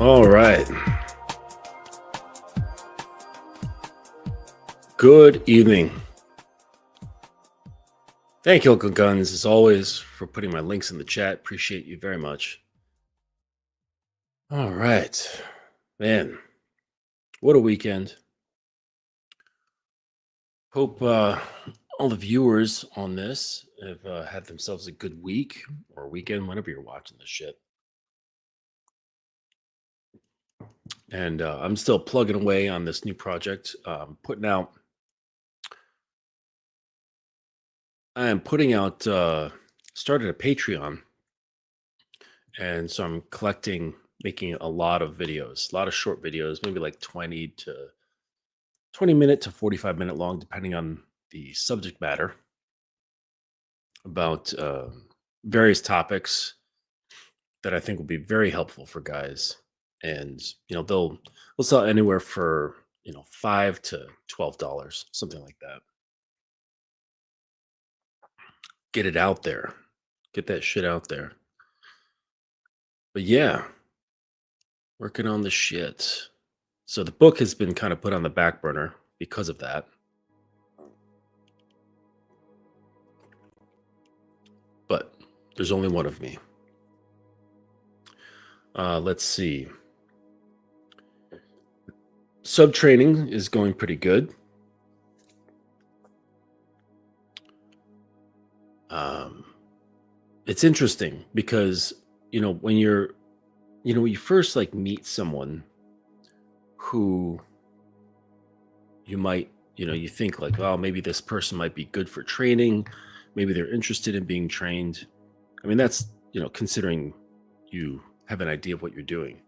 All right. Good evening. Thank you, Uncle Guns, as always, for putting my links in the chat. Appreciate you very much. All right. Man, what a weekend. Hope all the viewers on this have had themselves a good week or weekend, whenever you're watching this shit. And I'm still plugging away on this new project. I am putting out, started a Patreon. And so I'm making a lot of videos, a lot of short videos, maybe like 20 minute to 45-minute long, depending on the subject matter, about various topics that I think will be very helpful for guys. And, they'll sell anywhere for, $5 to $12, something like that. Get it out there. Get that shit out there. But yeah, working on the shit. So the book has been kind of put on the back burner because of that. But there's only one of me. Let's see. Sub training is going pretty good. It's interesting because, when you first like meet someone who you might, you think like, well, maybe this person might be good for training. Maybe they're interested in being trained. I mean, that's, considering you have an idea of what you're doing.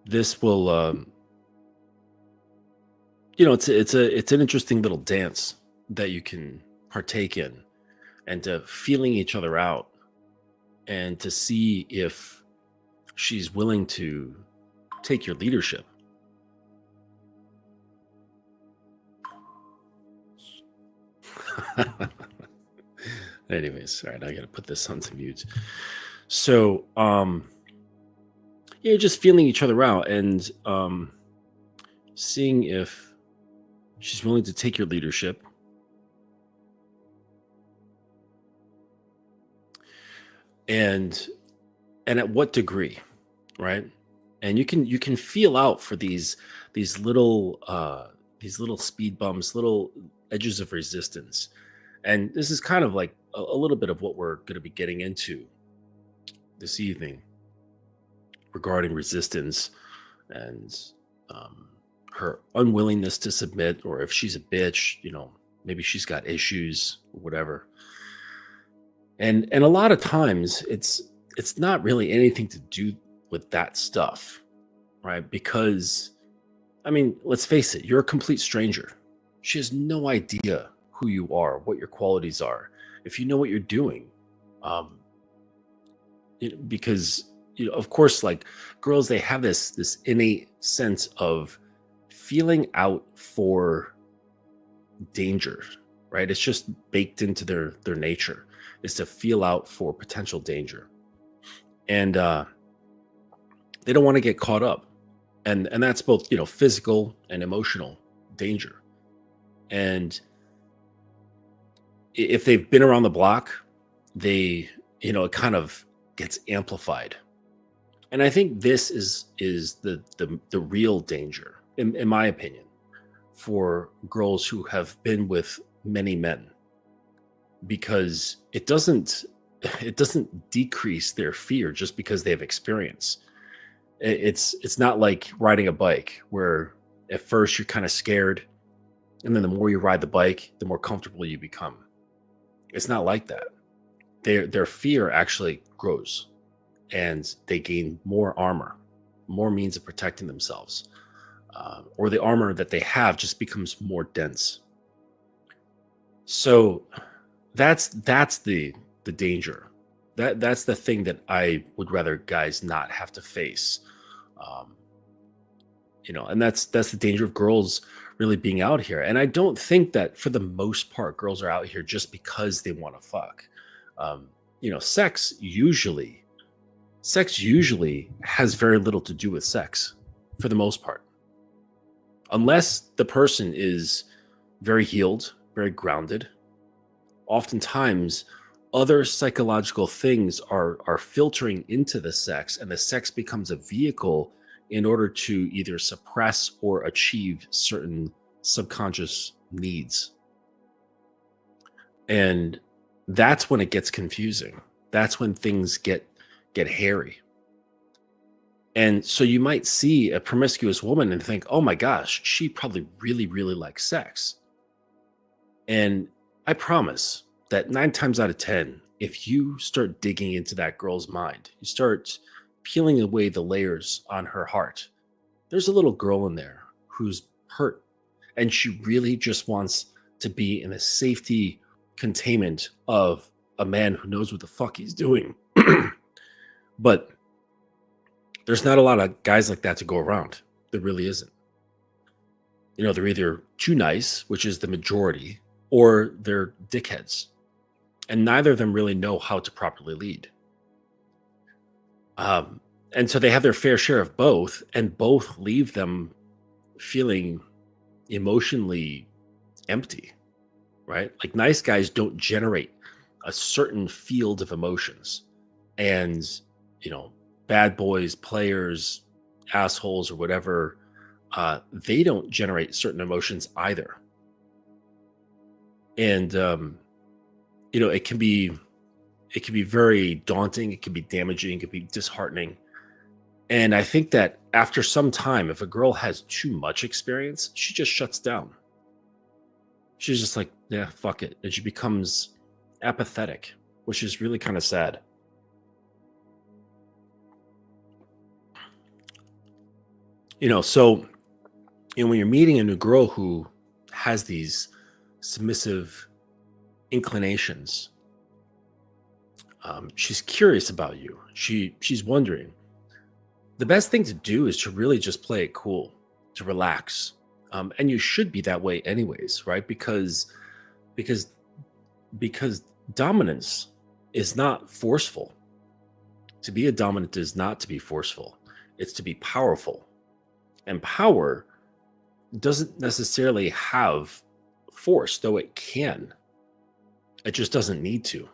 This will, it's an interesting little dance that you can partake in, and to feeling each other out, and to see if she's willing to take your leadership. Anyways, all right, I gotta put this on to mute. So, just feeling each other out, and seeing if she's willing to take your leadership. And at what degree, right? And you can feel out for these little speed bumps, little edges of resistance. And this is kind of like a little bit of what we're going to be getting into this evening regarding resistance and her unwillingness to submit, or if she's a bitch, maybe she's got issues or whatever. And a lot of times it's not really anything to do with that stuff, right? Because, I mean, let's face it, you're a complete stranger. She has no idea who you are, what your qualities are, if you know what you're doing. Because, of course, like girls, they have this innate sense of feeling out for danger, right? It's just baked into their nature, is to feel out for potential danger. And they don't want to get caught up. And that's both, physical and emotional danger. And if they've been around the block, they, it kind of gets amplified. And I think this is the real danger, in my opinion, for girls who have been with many men, because it doesn't decrease their fear just because they have experience. It's not like riding a bike, where at first you're kind of scared, and then the more you ride the bike, the more comfortable you become. It's not like that. Their fear actually grows, and they gain more armor, more means of protecting themselves, or the armor that they have just becomes more dense. So that's the danger. That's the thing that I would rather guys not have to face. And that's the danger of girls really being out here. And I don't think that for the most part, girls are out here just because they want to fuck. sex usually has very little to do with sex for the most part, unless the person is very healed, very grounded. Oftentimes other psychological things are filtering into the sex, and the sex becomes a vehicle in order to either suppress or achieve certain subconscious needs. And that's when it gets confusing. That's when things get hairy. And so you might see a promiscuous woman and think, "Oh my gosh, she probably really really likes sex." And I promise that 9 times out of 10, if you start digging into that girl's mind, you start peeling away the layers on her heart, there's a little girl in there who's hurt, and she really just wants to be in the safety containment of a man who knows what the fuck he's doing. But there's not a lot of guys like that to go around. There really isn't. They're either too nice, which is the majority, or they're dickheads. And neither of them really know how to properly lead. And so they have their fair share of both, and both leave them feeling emotionally empty, right? Like, nice guys don't generate a certain field of emotions. And, bad boys, players, assholes, or whatever, they don't generate certain emotions either. And, it can be very daunting. It can be damaging. It can be disheartening. And I think that after some time, if a girl has too much experience, she just shuts down. She's just like, yeah, fuck it. And she becomes apathetic, which is really kind of sad. So, when you're meeting a new girl who has these submissive inclinations, she's curious about you. She's wondering. The best thing to do is to really just play it cool, to relax. And you should be that way anyways, right? Because dominance is not forceful. To be a dominant is not to be forceful. It's to be powerful. And power doesn't necessarily have force, though it can. It just doesn't need to.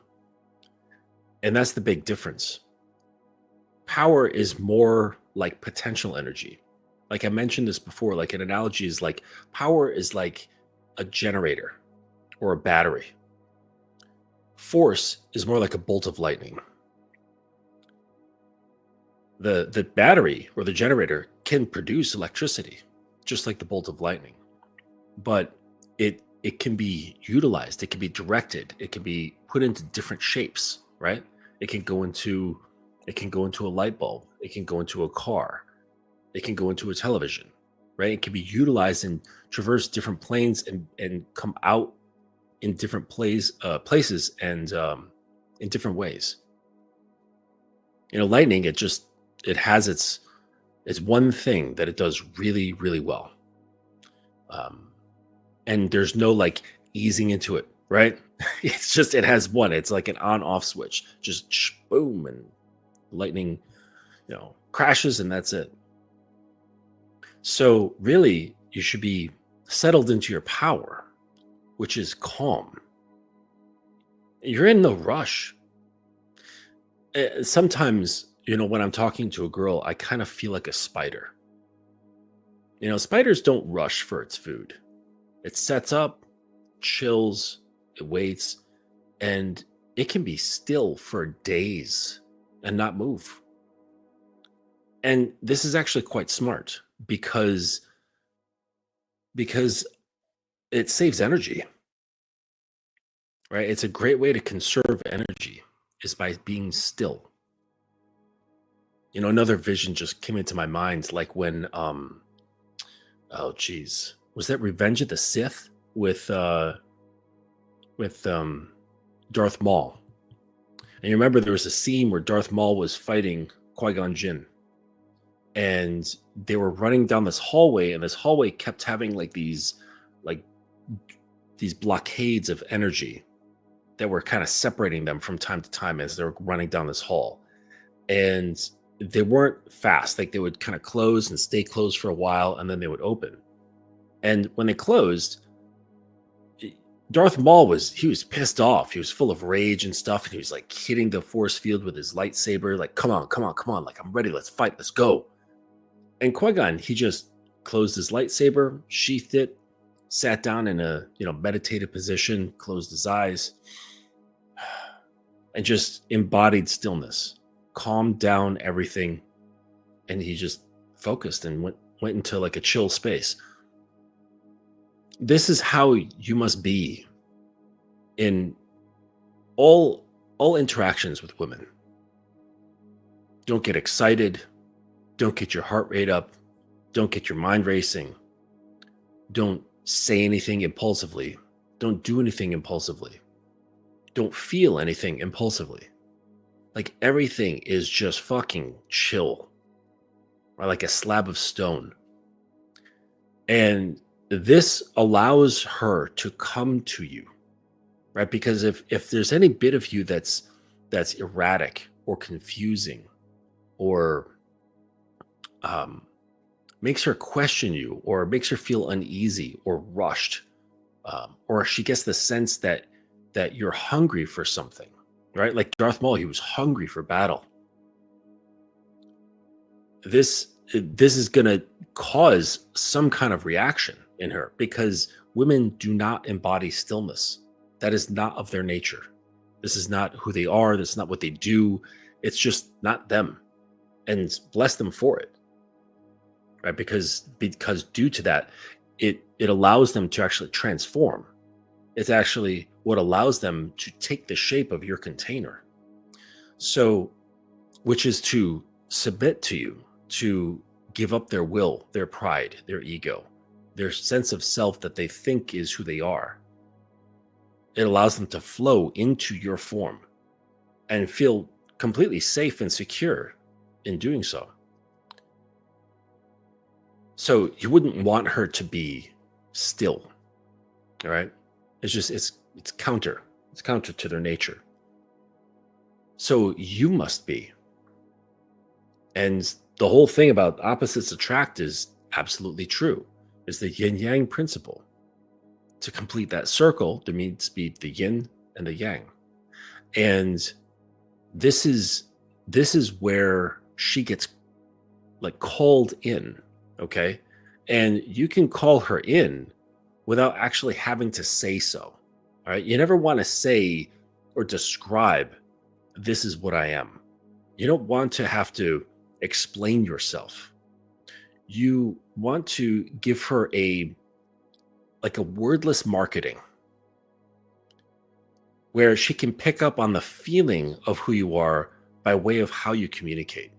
And that's the big difference. Power is more like potential energy. Like I mentioned this before, like an analogy is like power is like a generator or a battery. Force is more like a bolt of lightning. The battery or the generator can produce electricity, just like the bolt of lightning. But it can be utilized, it can be directed, it can be put into different shapes, right? It can go into a light bulb, it can go into a car, it can go into a television, right? It can be utilized and traverse different planes and come out in different places and in different ways. Lightning, it has its one thing that it does really, really well. And there's no like easing into it, right? It has one. It's like an on-off switch. Just boom, and lightning, crashes, and that's it. So really, you should be settled into your power, which is calm. You're in no rush. Sometimes, when I'm talking to a girl, I kind of feel like a spider. Spiders don't rush for its food. It sets up, chills, it waits, and it can be still for days and not move. And this is actually quite smart because it saves energy, right? It's a great way to conserve energy is by being still. Another vision just came into my mind, like when oh geez, was that Revenge of the Sith with Darth Maul? And you remember there was a scene where Darth Maul was fighting Qui-Gon Jinn, and they were running down this hallway, and this hallway kept having like these blockades of energy. that were kind of separating them from time to time as they were running down this hall. And they weren't fast. Like they would kind of close and stay closed for a while, and then they would open. And when they closed, Darth Maul he was pissed off. He was full of rage and stuff. And he was like hitting the force field with his lightsaber, like, come on, come on, come on. Like, I'm ready. Let's fight. Let's go. And Qui-Gon, he just closed his lightsaber, sheathed it, sat down in a meditative position, closed his eyes, and just embodied stillness, calmed down everything, and he just focused and went into like a chill space. This is how you must be in all interactions with women. Don't get excited. Don't get your heart rate up. Don't get your mind racing. Don't say anything impulsively. Don't do anything impulsively. Don't feel anything impulsively. Like everything is just fucking chill, or like a slab of stone. And this allows her to come to you, right? Because if there's any bit of you that's erratic or confusing or makes her question you, or makes her feel uneasy or rushed, or she gets the sense that you're hungry for something, right? Like Darth Maul, he was hungry for battle. This is going to cause some kind of reaction in her, because women do not embody stillness. That is not of their nature. This is not who they are. That's not what they do. It's just not them. And bless them for it, right? Because due to that, it allows them to actually transform. It's actually what allows them to take the shape of your container. So, which is to submit to you, to give up their will, their pride, their ego, their sense of self that they think is who they are. It allows them to flow into your form and feel completely safe and secure in doing so. So you wouldn't want her to be still, all right? It's counter. It's counter to their nature. So you must be. And the whole thing about opposites attract is absolutely true. It's the yin-yang principle. To complete that circle, there needs to be the yin and the yang. And this is where she gets like called in, okay? And you can call her in without actually having to say so, all right? You never want to say or describe, this is what I am. You don't want to have to explain yourself. You want to give her a wordless marketing where she can pick up on the feeling of who you are by way of how you communicate.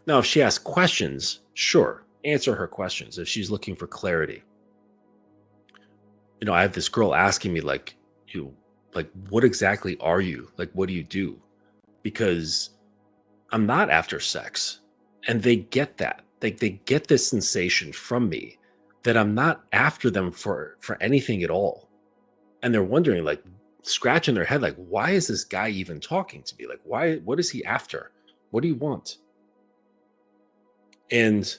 Now, if she asks questions, sure, answer her questions if she's looking for clarity. I have this girl asking me like, what exactly are you? Like, what do you do? Because I'm not after sex. And they get that. They get this sensation from me that I'm not after them for anything at all. And they're wondering, like, scratching their head, like, why is this guy even talking to me? Like, what is he after? What do you want? And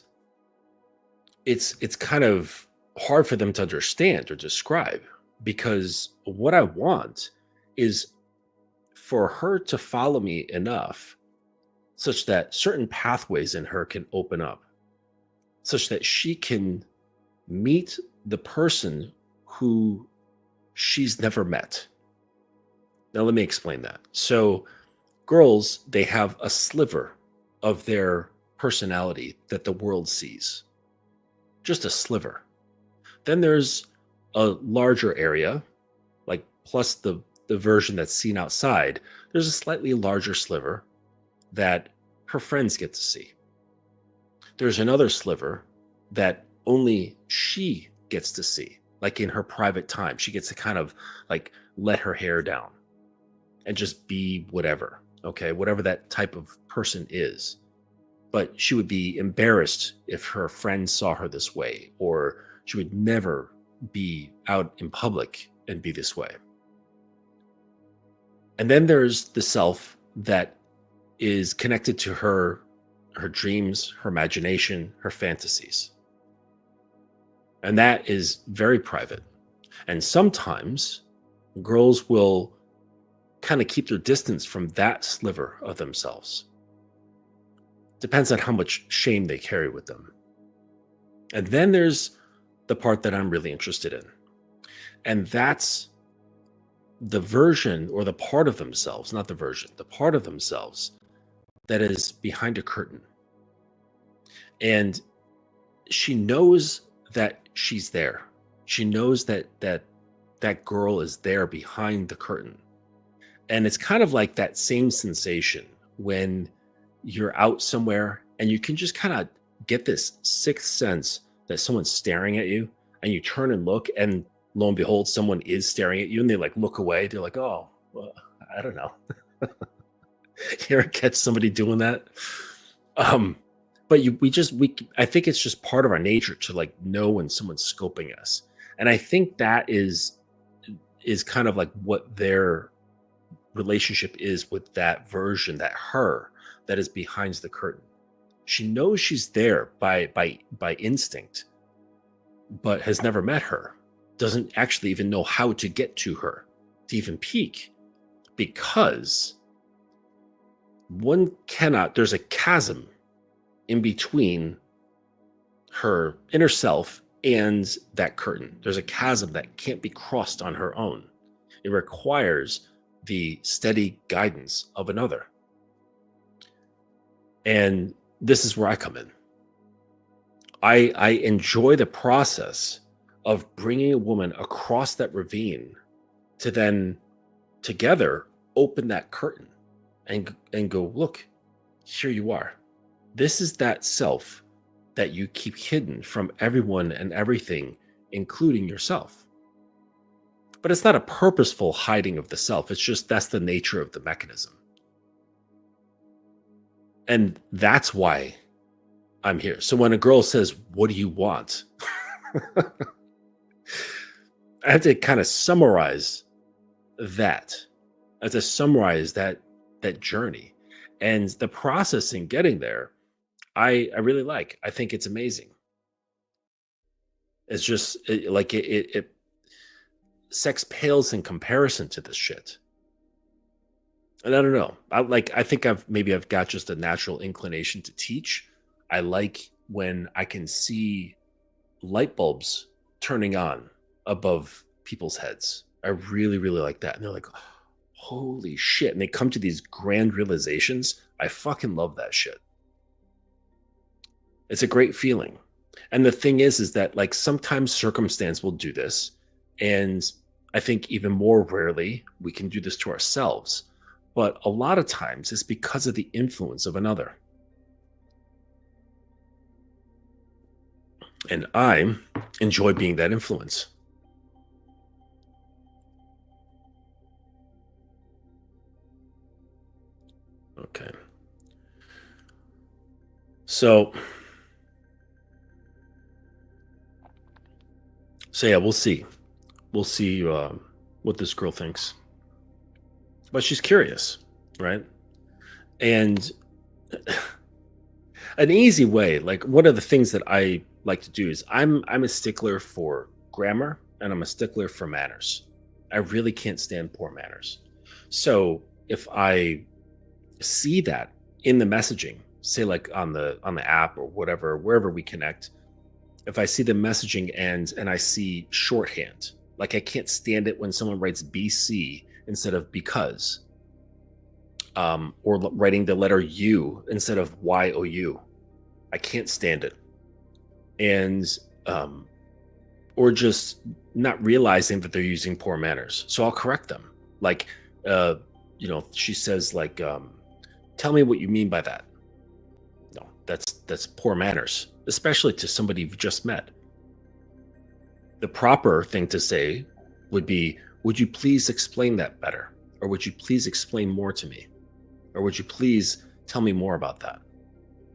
it's kind of hard for them to understand or describe, because what I want is for her to follow me enough such that certain pathways in her can open up, such that she can meet the person who she's never met. Now, let me explain that. So girls, they have a sliver of their personality that the world sees. Just a sliver. Then there's a larger area, like plus the version that's seen outside. There's a slightly larger sliver that her friends get to see. There's another sliver that only she gets to see, like in her private time. She gets to kind of like let her hair down and just be whatever, okay, whatever that type of person is. But she would be embarrassed if her friends saw her this way, or she would never be out in public and be this way. And then there's the self that is connected to her dreams, her imagination, her fantasies. And that is very private. And sometimes girls will kind of keep their distance from that sliver of themselves. Depends on how much shame they carry with them. And then there's the part that I'm really interested in. And that's the version, or the part of themselves, not the version, the part of themselves that is behind a curtain. And she knows that she's there. She knows that girl is there behind the curtain. And it's kind of like that same sensation when you're out somewhere and you can just kind of get this sixth sense that someone's staring at you, and you turn and look, and lo and behold, someone is staring at you, and they like look away. They're like, oh, well, I don't know. You ever catch somebody doing that? But I think it's just part of our nature to like know when someone's scoping us. And I think that is kind of like what their relationship is with that version, that is behind the curtain. She knows she's there by instinct, but has never met her. Doesn't actually even know how to get to her, to even peek, because there's a chasm in between her inner self and that curtain. There's a chasm that can't be crossed on her own. It requires the steady guidance of another. And this is where I come in. I enjoy the process of bringing a woman across that ravine to then together open that curtain and go, look, here you are. This is that self that you keep hidden from everyone and everything, including yourself. But it's not a purposeful hiding of the self. It's just that's the nature of the mechanism. And that's why I'm here. So when a girl says, what do you want? I have to kind of summarize that. I have to summarize that journey. And the process in getting there, I really like. I think it's amazing. It's just sex pales in comparison to this shit. And I don't know. I think I've got just a natural inclination to teach. I like when I can see light bulbs turning on above people's heads. I really, really like that. And they're like, holy shit. And they come to these grand realizations. I fucking love that shit. It's a great feeling. And the thing is that like sometimes circumstance will do this. And I think even more rarely we can do this to ourselves. But a lot of times it's because of the influence of another. And I enjoy being that influence. Okay. So yeah, we'll see. We'll see what this girl thinks. But she's curious, right? And an easy way, like one of the things that I like to do is I'm a stickler for grammar, and I'm a stickler for manners. I really can't stand poor manners. So if I see that in the messaging, say like on the app or whatever, wherever we connect, if I see the messaging and I see shorthand, like I can't stand it when someone writes BC instead of because, or writing the letter U instead of YOU. I can't stand it. And or just not realizing that they're using poor manners. So I'll correct them. Like, she says like, tell me what you mean by that. No, that's poor manners, especially to somebody you've just met. The proper thing to say would be, would you please explain that better? Or would you please explain more to me? Or would you please tell me more about that?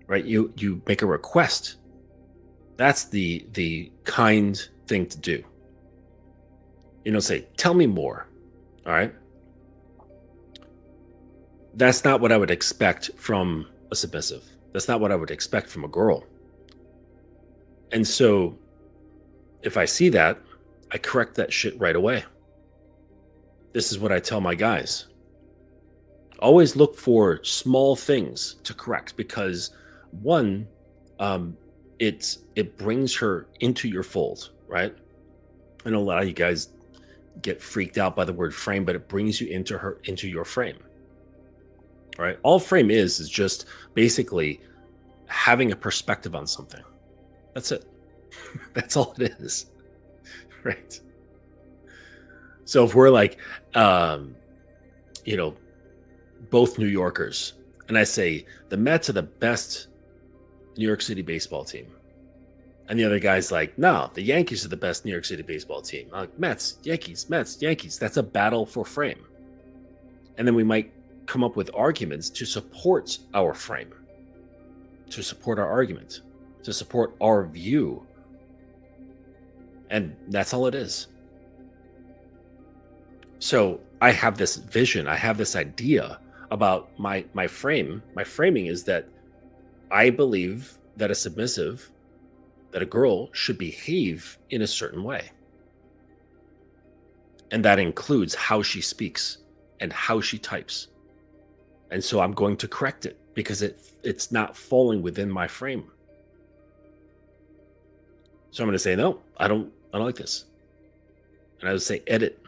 Right? You make a request. That's the kind thing to do. Say, tell me more. All right. That's not what I would expect from a submissive. That's not what I would expect from a girl. And so if I see that, I correct that shit right away. This is what I tell my guys. Always look for small things to correct, because one, um, it brings her into your fold, right? I know a lot of you guys get freaked out by the word frame, but it brings you into your frame, right? All frame is just basically having a perspective on something. That's it. That's all it is, right? So if we're like, um, you know, both New Yorkers, and I say the Mets are the best New York City baseball team, and the other guy's like, no, the Yankees are the best New York City baseball team. I'm like, Mets, Yankees, Mets, Yankees. That's a battle for frame. And then we might come up with arguments to support our frame, to support our argument, to support our view. And that's all it is. So I have this vision, I have this idea about my frame. My framing is that I believe that a submissive, that a girl should behave in a certain way. And that includes how she speaks and how she types. And so I'm going to correct it because it's not falling within my frame. So I'm going to say, no, I don't like this. And I would say edit,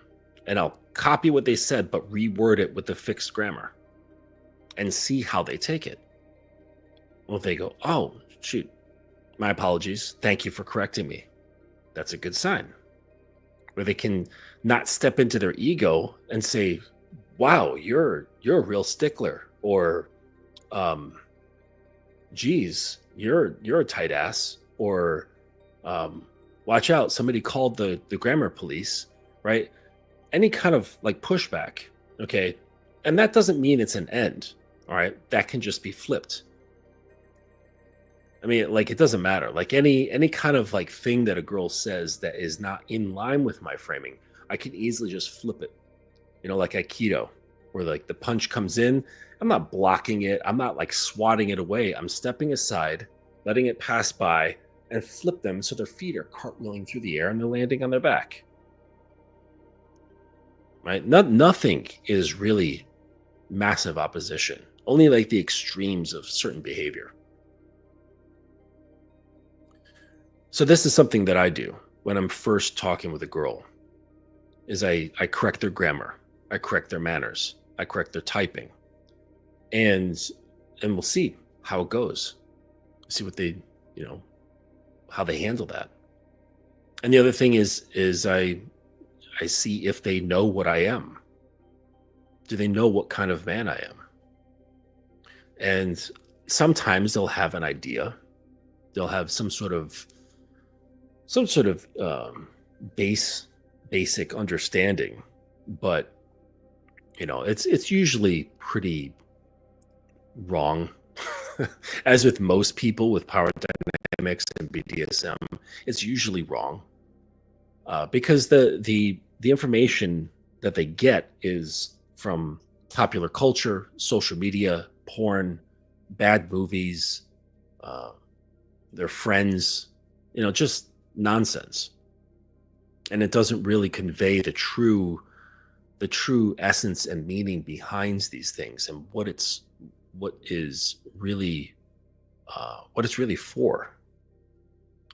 and I'll copy what they said, but reword it with the fixed grammar and see how they take it. Well, if they go, oh, shoot, my apologies. Thank you for correcting me. That's a good sign. Where they can not step into their ego and say, wow, you're a real stickler, or geez, you're a tight ass, or watch out, somebody called the grammar police, right? Any kind of like pushback, okay? And that doesn't mean it's an end, all right? That can just be flipped. I mean, like, it doesn't matter. Like any kind of like thing that a girl says that is not in line with my framing, I can easily just flip it. You know, like Aikido, where like the punch comes in, I'm not blocking it. I'm not like swatting it away. I'm stepping aside, letting it pass by, and flip them so their feet are cartwheeling through the air and they're landing on their back. Right? Nothing is really massive opposition. Only like the extremes of certain behavior. So this is something that I do when I'm first talking with a girl, is I correct their grammar, I correct their manners, I correct their typing, and we'll see how it goes. See what they, how they handle that. And the other thing is I see if they know what I am. Do they know what kind of man I am? And sometimes they'll have an idea. They'll have some sort of basic understanding, but it's usually pretty wrong. As with most people with power dynamics and BDSM, it's usually wrong, because the information that they get is from popular culture, social media, porn, bad movies, their friends, just nonsense. And it doesn't really convey the true essence and meaning behind these things, and what it's really for.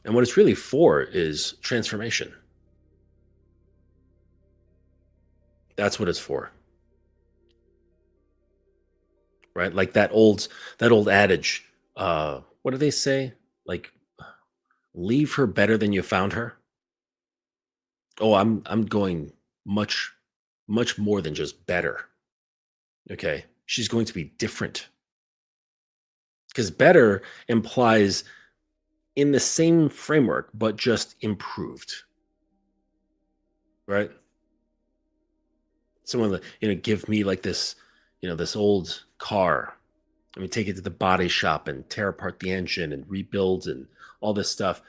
And what it's really for is transformation. That's what it's for. Right? Like that old adage, what do they say? Like, leave her better than you found her. Oh, I'm going much more than just better. Okay? She's going to be different. Because better implies in the same framework, but just improved. Right? Someone, give me like this, this old car. Let me take it to the body shop and tear apart the engine and rebuild and all this stuff.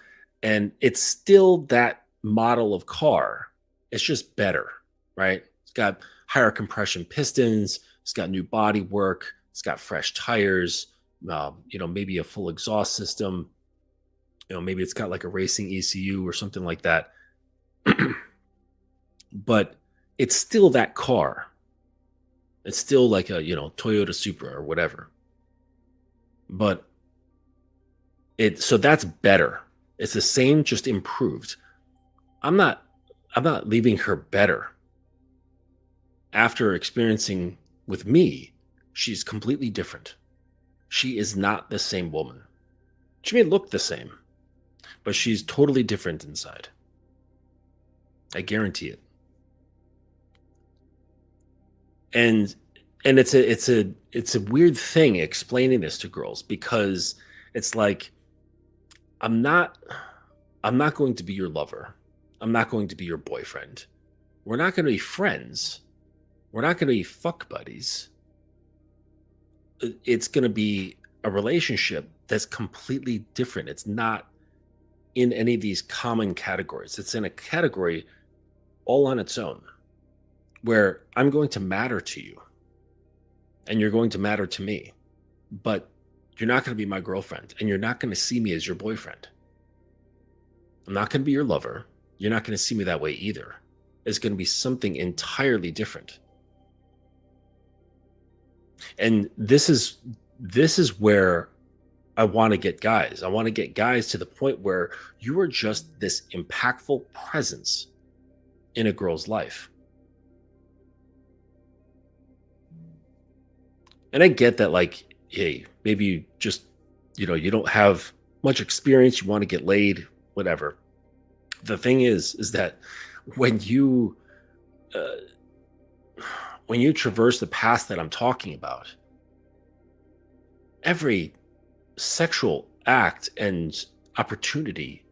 And it's still that model of car. It's just better, right? It's got higher compression pistons. It's got new body work. It's got fresh tires. Maybe a full exhaust system. Maybe it's got like a racing ECU or something like that. But it's still that car. It's still like a, Toyota Supra or whatever. But so that's better. It's the same, just improved. I'm not leaving her better. After experiencing with me, she's completely different. She is not the same woman. She may look the same, but she's totally different inside. I guarantee it. And it's a weird thing explaining this to girls, because it's like, I'm not going to be your lover. I'm not going to be your boyfriend. We're not going to be friends. We're not going to be fuck buddies. It's going to be a relationship that's completely different. It's not in any of these common categories. It's in a category all on its own, where I'm going to matter to you and you're going to matter to me, but you're not going to be my girlfriend and you're not going to see me as your boyfriend. I'm not going to be your lover. You're not going to see me that way either. It's going to be something entirely different. And this is where I want to get guys. I want to get guys to the point where you are just this impactful presence in a girl's life. And I get that, like, hey, maybe you just, you don't have much experience, you want to get laid, whatever. The thing is that when you traverse the path that I'm talking about, every sexual act and opportunity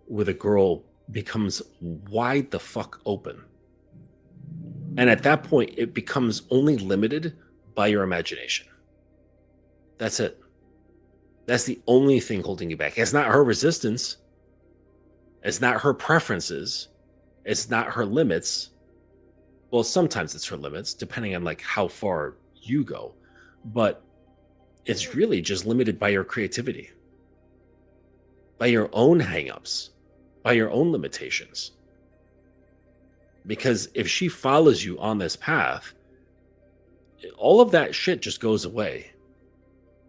with a girl becomes wide the fuck open. And at that point, it becomes only limited by your imagination. That's it. That's the only thing holding you back. It's not her resistance. It's not her preferences. It's not her limits. Well, sometimes it's her limits, depending on like how far you go. But it's really just limited by your creativity, by your own hangups, by your own limitations. Because if she follows you on this path, all of that shit just goes away.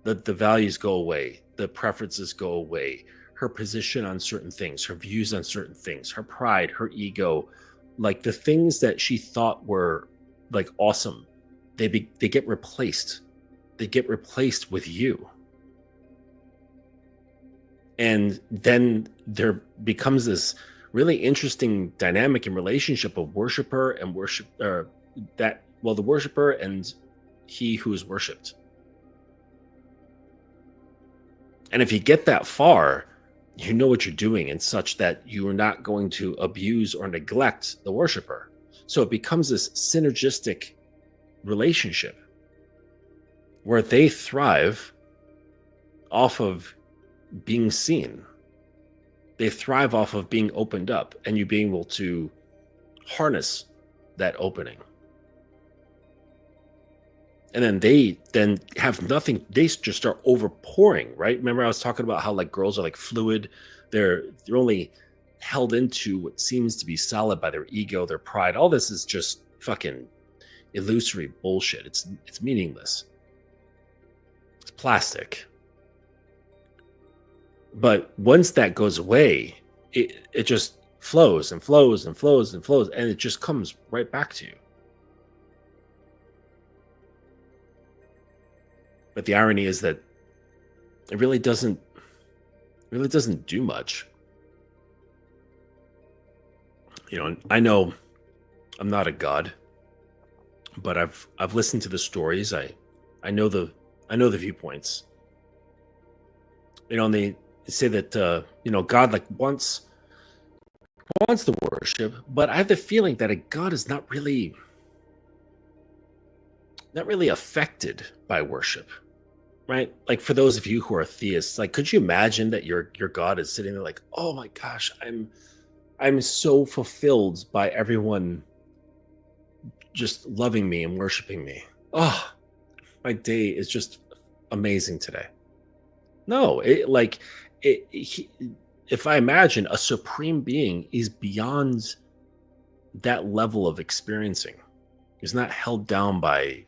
The values go away. The preferences go away. Her position on certain things, her views on certain things, her pride, her ego, like the things that she thought were like awesome, they get replaced. They get replaced with you. And then there becomes this really interesting dynamic and relationship of worshiper and the worshiper and he who is worshipped. And if you get that far, you know what you're doing, and such that you are not going to abuse or neglect the worshiper. So it becomes this synergistic relationship where they thrive off of being seen. They thrive off of being opened up and you being able to harness that opening. And then they have nothing. They just start overpouring, right? Remember I was talking about how like girls are like fluid. They're only held into what seems to be solid by their ego, their pride. All this is just fucking illusory bullshit. It's meaningless. It's plastic. But once that goes away, it just flows and flows and flows and flows, and it just comes right back to you. But the irony is that it really doesn't do much. I know I'm not a god, but I've listened to the stories. I know the viewpoints. And they say that God like wants the worship, but I have the feeling that a god is not really affected by worship. Right? Like for those of you who are theists, like could you imagine that your God is sitting there like, oh my gosh, I'm so fulfilled by everyone just loving me and worshiping me. Oh, my day is just amazing today. No, it, if I imagine a supreme being is beyond that level of experiencing, he's not held down by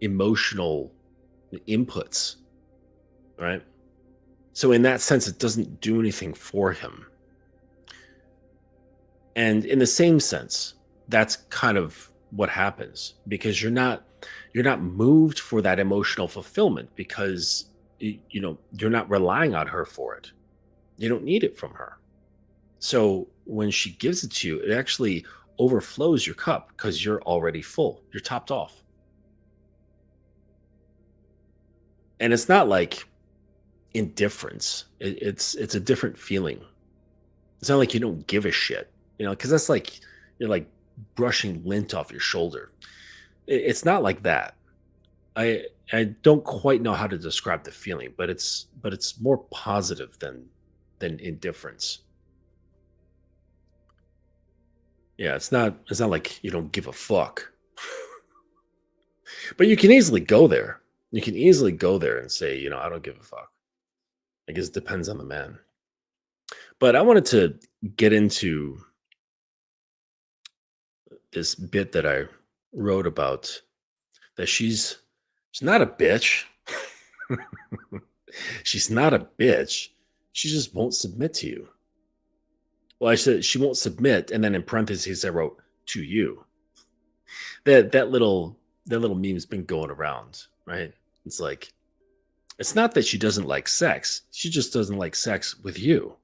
emotional inputs, right? So in that sense, it doesn't do anything for him. And in the same sense, that's kind of what happens because you're not moved for that emotional fulfillment because you're not relying on her for it. You don't need it from her. So when she gives it to you, it actually overflows your cup because you're already full. You're topped off. And it's not like indifference. It's a different feeling. It's not like you don't give a shit, because that's like you're like brushing lint off your shoulder. It's not like that. I don't quite know how to describe the feeling, but it's more positive than indifference. Yeah, it's not like you don't give a fuck. But you can easily go there. You can easily go there and say, I don't give a fuck. I guess it depends on the man. But I wanted to get into this bit that I wrote about that she's not a bitch. She's not a bitch. She just won't submit to you. Well, I said she won't submit, and then in parentheses I wrote to you. That little meme's been going around, right? It's like it's not that she doesn't like sex. She just doesn't like sex with you.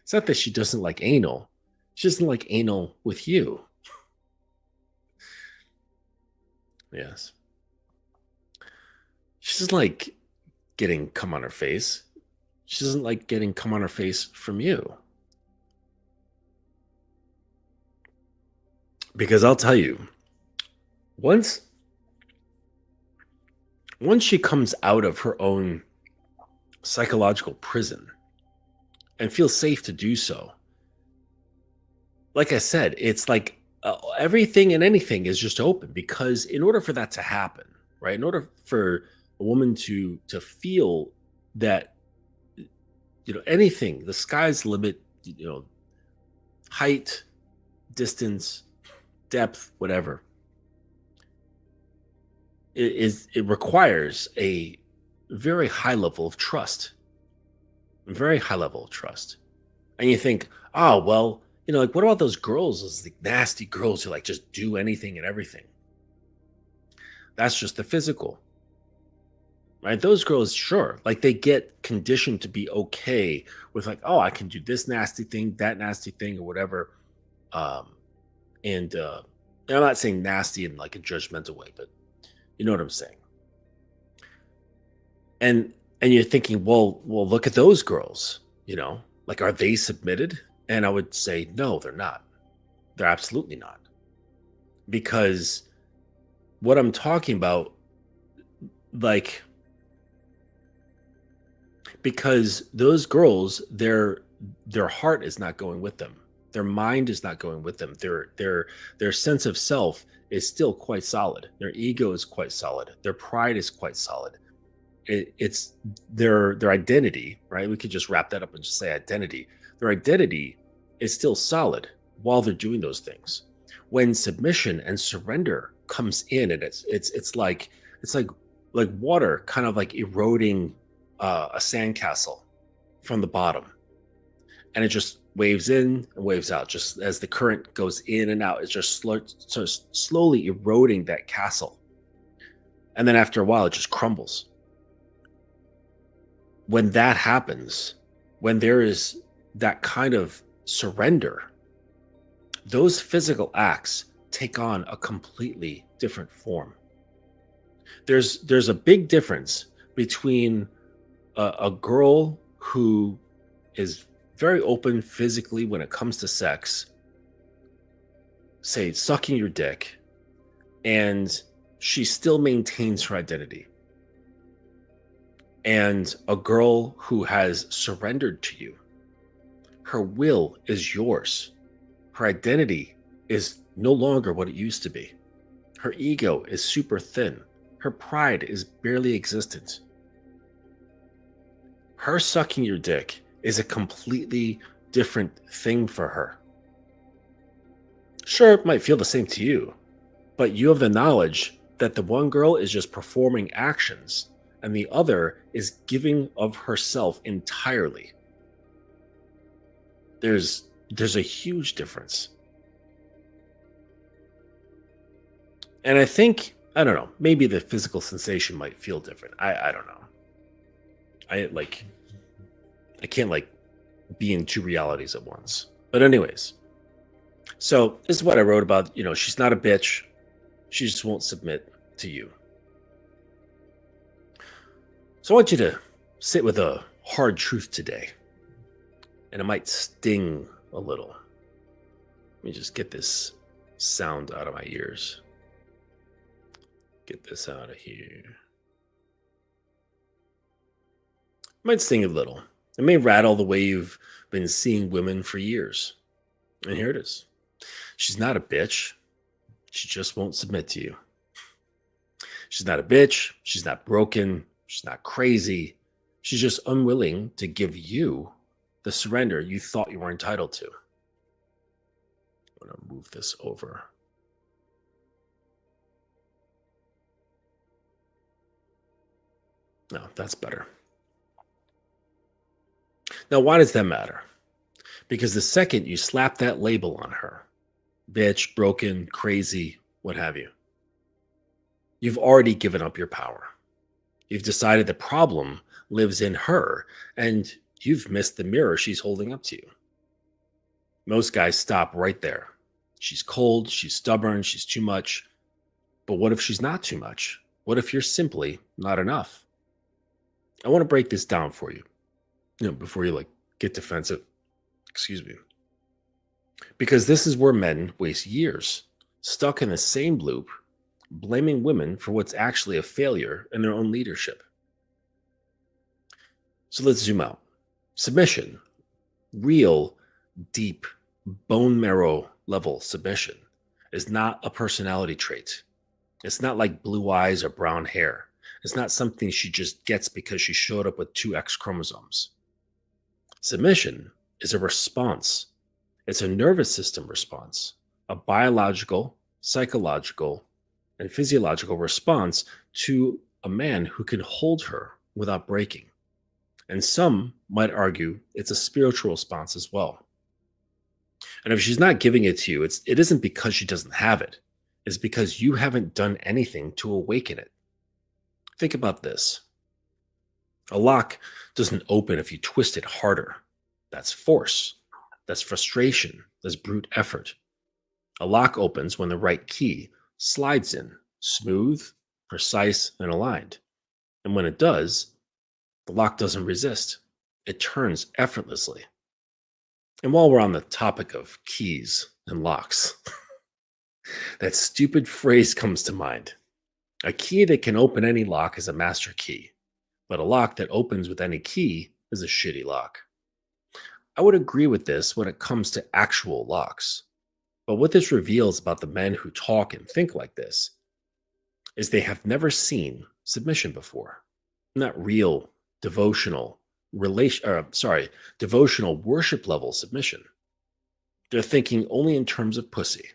It's not that she doesn't like anal. She doesn't like anal with you. Yes. She doesn't like getting cum on her face. She doesn't like getting cum on her face from you. Because I'll tell you, once once she comes out of her own psychological prison and feels safe to do so, like I said, it's like everything and anything is just open because in order for that to happen, right? In order for a woman to feel that anything, the sky's the limit, height, distance, depth, whatever, it requires a very high level of trust, a very high level of trust. And you think, oh well, like what about those girls, those like nasty girls who like just do anything and everything? That's just the physical, right? Those girls, sure, like they get conditioned to be okay with like, oh, I can do this nasty thing, that nasty thing, or whatever. Um, and I'm not saying nasty in like a judgmental way, but you know what I'm saying. And you're thinking, well, look at those girls, like are they submitted? And I would say, no, they're not. They're absolutely not. Because what I'm talking about, like, because those girls, their heart is not going with them. Their mind is not going with them. Their sense of self is still quite solid. Their ego is quite solid. Their pride is quite solid. It's their identity, right? We could just wrap that up and just say identity. Their identity is still solid while they're doing those things. When submission and surrender comes in, and it's like water kind of like eroding a sandcastle from the bottom, and it just waves in and waves out. Just as the current goes in and out, it's just slowly eroding that castle, and then after a while, it just crumbles. When that happens, when there is that kind of surrender, those physical acts take on a completely different form. There's a big difference between a girl who is very open physically when it comes to sex, say sucking your dick, and she still maintains her identity, and a girl who has surrendered to you. Her will is yours. Her identity is no longer what it used to be. Her ego is super thin. Her pride is barely existent. Her sucking your dick is a completely different thing for her. Sure, it might feel the same to you, but you have the knowledge that the one girl is just performing actions and the other is giving of herself entirely. There's a huge difference. And I think, I don't know, maybe the physical sensation might feel different. I don't know. I can't like be in two realities at once. But anyways, so this is what I wrote about, she's not a bitch. She just won't submit to you. So I want you to sit with a hard truth today. And it might sting a little. Let me just get this sound out of my ears. Get this out of here. It might sting a little. It may rattle the way you've been seeing women for years. And here it is. She's not a bitch. She just won't submit to you. She's not a bitch. She's not broken. She's not crazy. She's just unwilling to give you the surrender you thought you were entitled to. I'm going to move this over. No, that's better. Now, why does that matter? Because the second you slap that label on her, bitch, broken, crazy, what have you, you've already given up your power. You've decided the problem lives in her, and you've missed the mirror she's holding up to you. Most guys stop right there. She's cold, she's stubborn, she's too much. But what if she's not too much? What if you're simply not enough? I want to break this down for you, before you get defensive. Excuse me. Because this is where men waste years, stuck in the same loop, blaming women for what's actually a failure in their own leadership. So let's zoom out. Submission, real, deep, bone marrow level submission, is not a personality trait. It's not like blue eyes or brown hair. It's not something she just gets because she showed up with 2 X chromosomes. Submission is a response. It's a nervous system response, a biological, psychological, and physiological response to a man who can hold her without breaking. And some might argue it's a spiritual response as well. And if she's not giving it to you, it isn't because she doesn't have it. It's because you haven't done anything to awaken it. Think about this. A lock doesn't open if you twist it harder. That's force. That's frustration. That's brute effort. A lock opens when the right key slides in, smooth, precise, and aligned. And when it does, the lock doesn't resist. It turns effortlessly. And while we're on the topic of keys and locks, that stupid phrase comes to mind. A key that can open any lock is a master key, but a lock that opens with any key is a shitty lock. I would agree with this when it comes to actual locks. But what this reveals about the men who talk and think like this is they have never seen submission before. Not real devotional devotional worship level submission. They're thinking only in terms of pussy.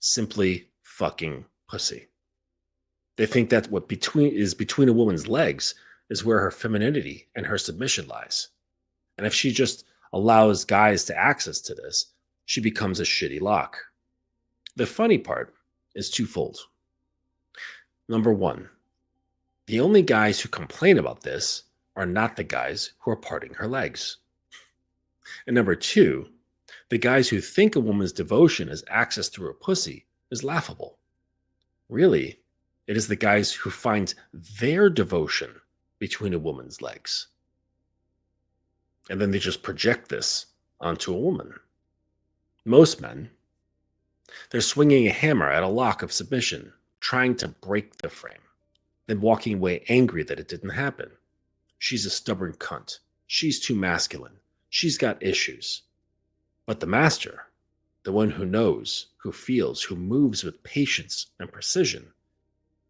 Simply fucking pussy. They think that what is between a woman's legs is where her femininity and her submission lies. And if she just allows guys to access to this, she becomes a shitty lock. The funny part is twofold. Number one, the only guys who complain about this are not the guys who are parting her legs. And number two, the guys who think a woman's devotion is access through her pussy is laughable. Really, it is the guys who find their devotion between a woman's legs. And then they just project this onto a woman. Most men, they're swinging a hammer at a lock of submission, trying to break the frame, then walking away angry that it didn't happen. She's a stubborn cunt. She's too masculine. She's got issues. But the master, the one who knows, who feels, who moves with patience and precision.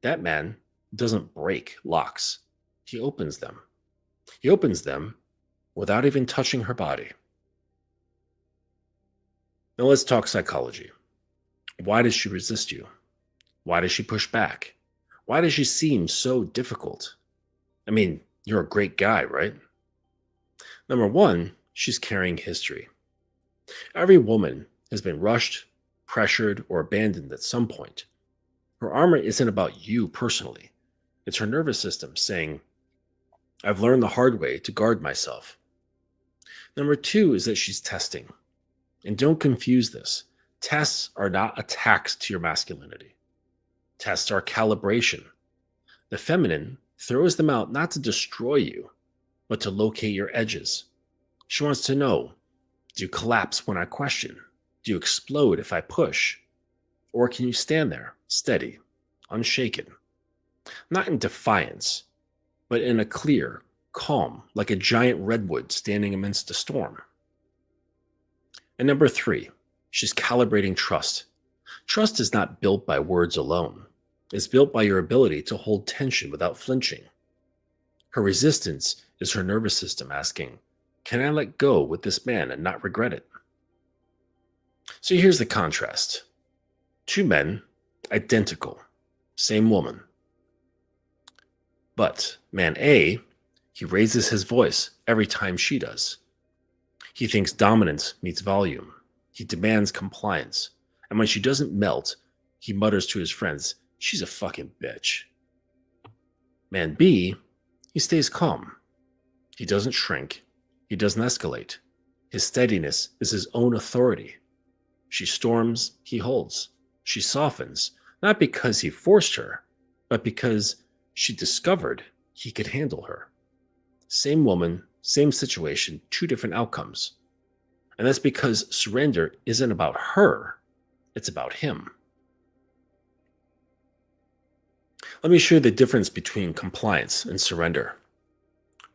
That man doesn't break locks, he opens them. He opens them without even touching her body. Now let's talk psychology. Why does she resist you? Why does she push back? Why does she seem so difficult? I mean, you're a great guy, right? Number one, she's carrying history. Every woman has been rushed, pressured, or abandoned at some point. Her armor isn't about you personally, it's her nervous system saying, I've learned the hard way to guard myself. Number two is that she's testing. And don't confuse this. Tests are not attacks to your masculinity. Tests are calibration. The feminine throws them out not to destroy you, but to locate your edges. She wants to know, do you collapse when I question? Do you explode if I push? Or can you stand there, steady, unshaken? Not in defiance, but in a clear, calm, like a giant redwood standing amidst a storm. And number three, she's calibrating trust. Trust is not built by words alone. It's built by your ability to hold tension without flinching. Her resistance is her nervous system asking, can I let go with this man and not regret it? So here's the contrast. Two men, identical, same woman. But man A, he raises his voice every time she does. He thinks dominance meets volume. He demands compliance. And when she doesn't melt, he mutters to his friends, she's a fucking bitch. Man B, he stays calm. He doesn't shrink. He doesn't escalate. His steadiness is his own authority. She storms, he holds. She softens, not because he forced her, but because she discovered he could handle her. Same woman, same situation, two different outcomes. And that's because surrender isn't about her, it's about him. Let me show you the difference between compliance and surrender.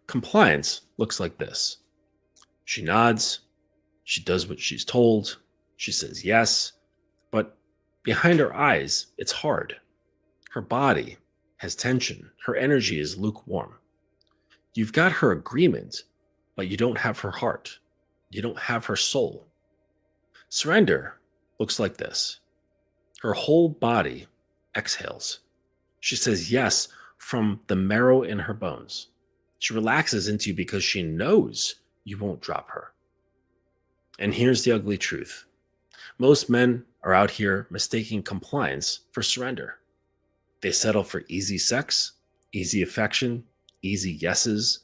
Compliance looks like this. She nods, she does what she's told, she says yes, but behind her eyes, it's hard. Her body has tension, her energy is lukewarm. You've got her agreement, but you don't have her heart. You don't have her soul. Surrender looks like this. Her whole body exhales. She says yes from the marrow in her bones. She relaxes into you because she knows you won't drop her. And here's the ugly truth. Most men are out here mistaking compliance for surrender. They settle for easy sex, easy affection, easy yeses,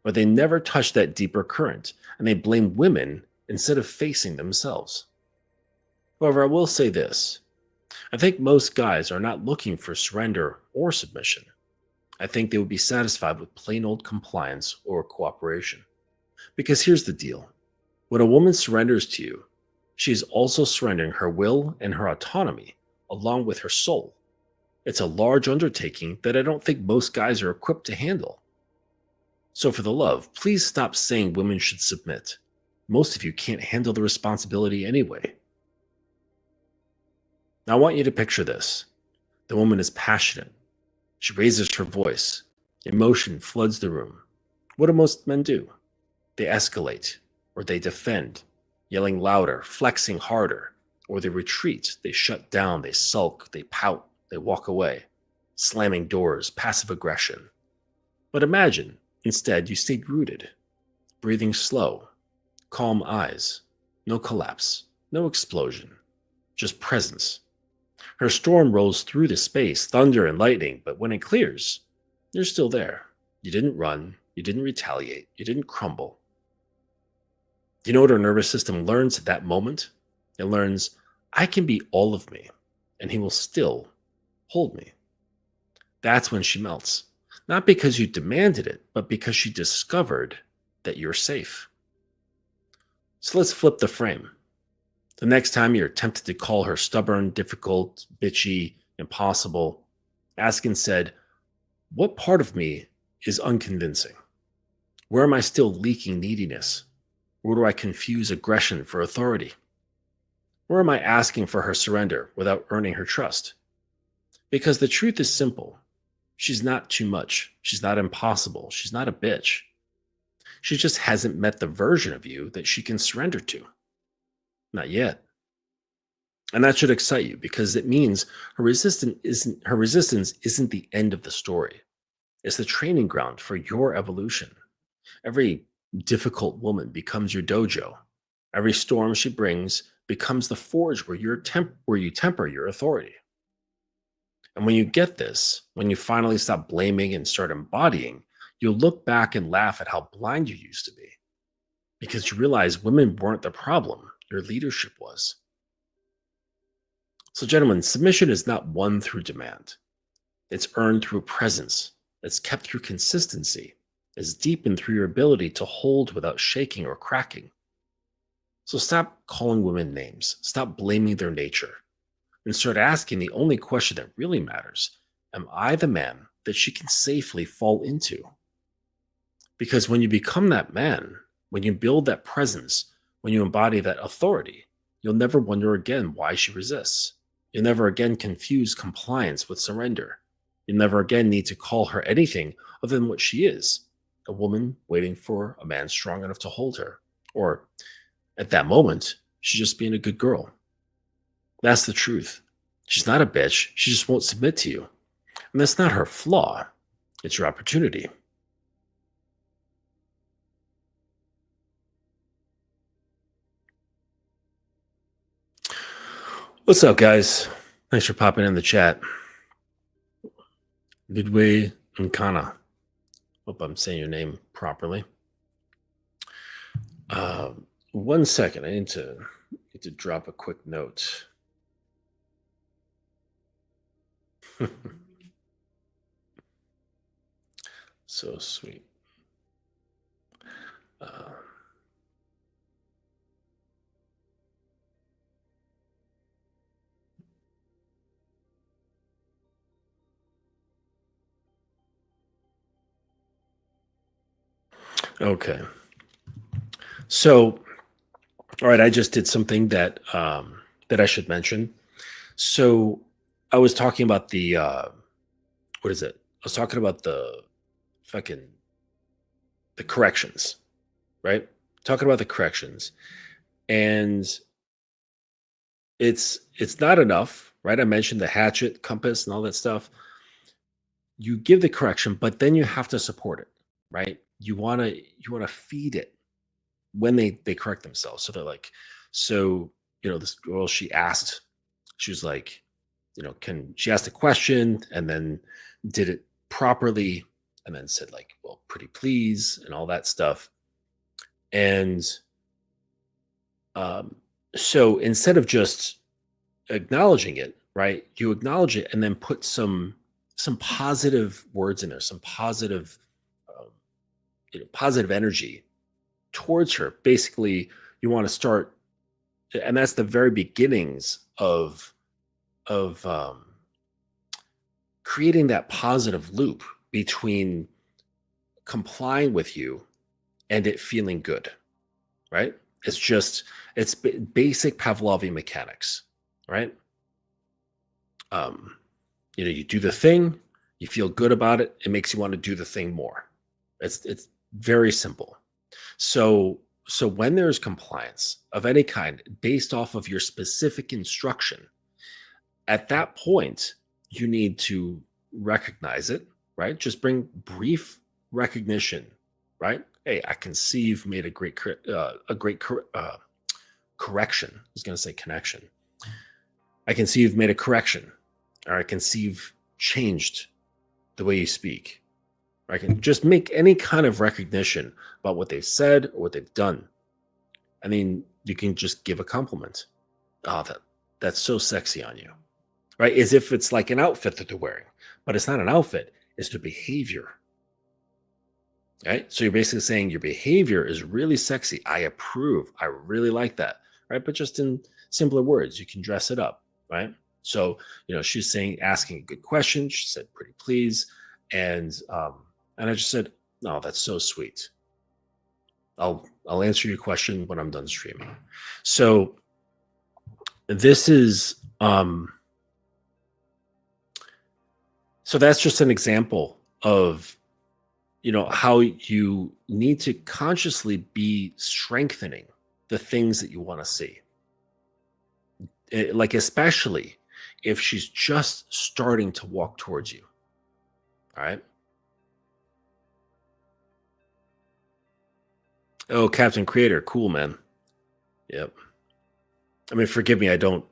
but they never touch that deeper current, and they blame women instead of facing themselves. However, I will say this. I think most guys are not looking for surrender or submission. I think they would be satisfied with plain old compliance or cooperation. Because here's the deal. When a woman surrenders to you, she is also surrendering her will and her autonomy, along with her soul. It's a large undertaking that I don't think most guys are equipped to handle. So for the love, please stop saying women should submit. Most of you can't handle the responsibility anyway. Now I want you to picture this. The woman is passionate. She raises her voice. Emotion floods the room. What do most men do? They escalate, or they defend, yelling louder, flexing harder, or they retreat, they shut down, they sulk, they pout, they walk away, slamming doors, passive aggression. But imagine, instead, you stayed rooted, breathing slow, calm eyes, no collapse, no explosion, just presence. Her storm rolls through the space, thunder and lightning, but when it clears, you're still there. You didn't run, you didn't retaliate, you didn't crumble. You know what our nervous system learns at that moment? It learns, I can be all of me, and he will still hold me. That's when she melts. Not because you demanded it, but because she discovered that you're safe. So let's flip the frame. The next time you're tempted to call her stubborn, difficult, bitchy, impossible, ask instead, what part of me is unconvincing? Where am I still leaking neediness? Where do I confuse aggression for authority? Or am I asking for her surrender without earning her trust? Because the truth is simple. She's not too much. She's not impossible. She's not a bitch. She just hasn't met the version of you that she can surrender to. Not yet. And that should excite you because it means her resistance isn't the end of the story. It's the training ground for your evolution. Every difficult woman becomes your dojo. Every storm she brings becomes the forge where you temper your authority. And when you get this, when you finally stop blaming and start embodying, you'll look back and laugh at how blind you used to be because you realize women weren't the problem, your leadership was. So, gentlemen, submission is not won through demand, it's earned through presence, it's kept through consistency, it's deepened through your ability to hold without shaking or cracking. So, stop calling women names, stop blaming their nature, and start asking the only question that really matters: am I the man that she can safely fall into? Because when you become that man, when you build that presence, when you embody that authority, you'll never wonder again why she resists. You'll never again confuse compliance with surrender. You'll never again need to call her anything other than what she is: a woman waiting for a man strong enough to hold her. Or at that moment, she's just being a good girl. That's the truth. She's not a bitch. She just won't submit to you. And that's not her flaw, it's your opportunity. What's up, guys? Thanks for popping in the chat. Midway Nkana. Hope I'm saying your name properly. 1 second. I need to drop a quick note. So sweet. Okay. So, all right, I just did something that that I should mention. So, I was talking about the what is it? I was talking about the fucking the corrections, right? Talking about the corrections, and it's not enough, right? I mentioned the hatchet, compass, and all that stuff. You give the correction, but then you have to support it, right? You want to feed it when they correct themselves. So they're like, so this girl, she was like, can she asked a question and then did it properly and then said like, well, pretty please and all that stuff. And um, so instead of just acknowledging it, right, you acknowledge it and then put some positive words in there, some positive um, positive energy towards her. Basically, you want to start, and that's the very beginnings of creating that positive loop between complying with you and it feeling good, right? It's basic Pavlovian mechanics, right? um you do the thing, you feel good about it, it makes you want to do the thing more. It's very simple. So when there's compliance of any kind based off of your specific instruction, at that point you need to recognize it, right? Just bring brief recognition, right? Hey, I can see you've made a great correction. I was going to say connection. I can see you've made a correction, or I can see you've changed the way you speak. Or I can just make any kind of recognition about what they've said or what they've done. I mean, you can just give a compliment. Oh, that's so sexy on you, right? As if it's like an outfit that they're wearing, but it's not an outfit, it's their behavior, right? So you're basically saying your behavior is really sexy. I approve. I really like that, right? But just in simpler words, you can dress it up, right? So, she's asking a good question. She said, pretty please. And I just said, no, that's so sweet. I'll answer your question when I'm done streaming. So this is so that's just an example of how you need to consciously be strengthening the things that you want to see. Like especially if she's just starting to walk towards you. All right. Oh, Captain Creator, cool, man. Yep. I mean, forgive me, I don't.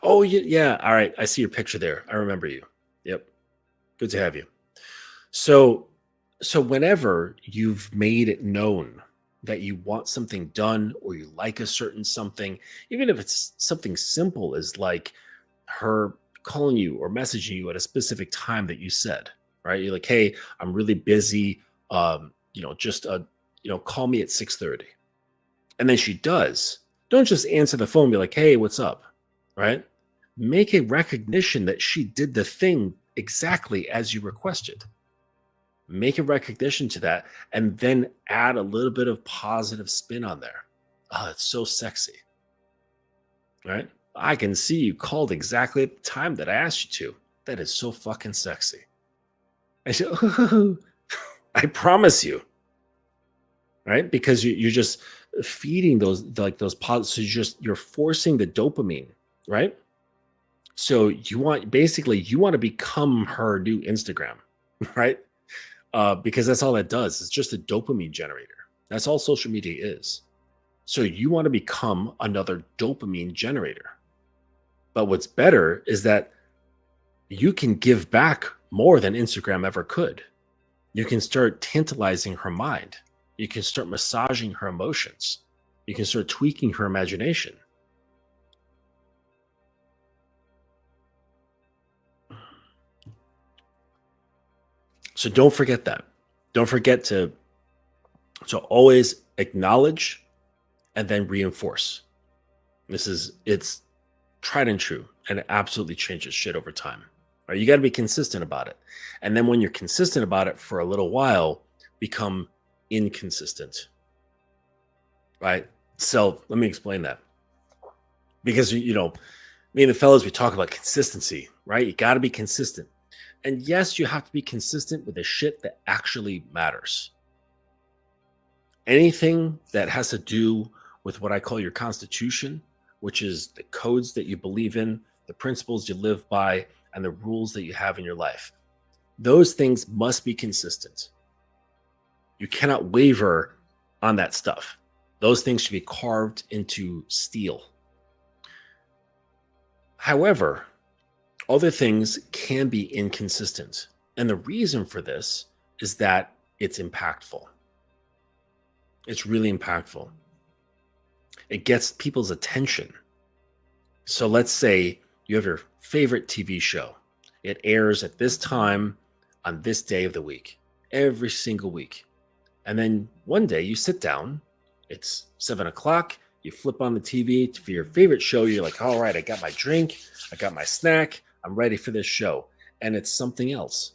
Oh, yeah. All right, I see your picture there. I remember you. Yep. Good to have you. So, whenever you've made it known that you want something done or you like a certain something, even if it's something simple as like her calling you or messaging you at a specific time that you said, right? You're like, "Hey, I'm really busy. Just call me at 6:30." And then she does. Don't just answer the phone and be like, "Hey, what's up?" Right? Make a recognition that she did the thing exactly as you requested. Make a recognition to that and then add a little bit of positive spin on there. Oh, it's so sexy. Right? I can see you called exactly at the time that I asked you to. That is so fucking sexy. I said, I promise you. Right? Because you're just feeding those positive. So you're forcing the dopamine, right? So you want to become her new Instagram, right? Because that's all that does. It's just a dopamine generator. That's all social media is. So you want to become another dopamine generator. But what's better is that you can give back more than Instagram ever could. You can start tantalizing her mind. You can start massaging her emotions. You can start tweaking her imagination. So don't forget that. Don't forget to always acknowledge and then reinforce. It's tried and true, and it absolutely changes shit over time. Right? You got to be consistent about it. And then when you're consistent about it for a little while, become inconsistent. Right? So let me explain that. Because me and the fellows, we talk about consistency, right? You got to be consistent. And yes, you have to be consistent with the shit that actually matters. Anything that has to do with what I call your constitution, which is the codes that you believe in, the principles you live by, and the rules that you have in your life. Those things must be consistent. You cannot waver on that stuff. Those things should be carved into steel. However, other things can be inconsistent. And the reason for this is that it's impactful. It's really impactful. It gets people's attention. So let's say you have your favorite TV show. It airs at this time on this day of the week, every single week. And then one day you sit down, it's 7:00, you flip on the TV for your favorite show. You're like, all right, I got my drink, I got my snack, I'm ready for this show. And it's something else.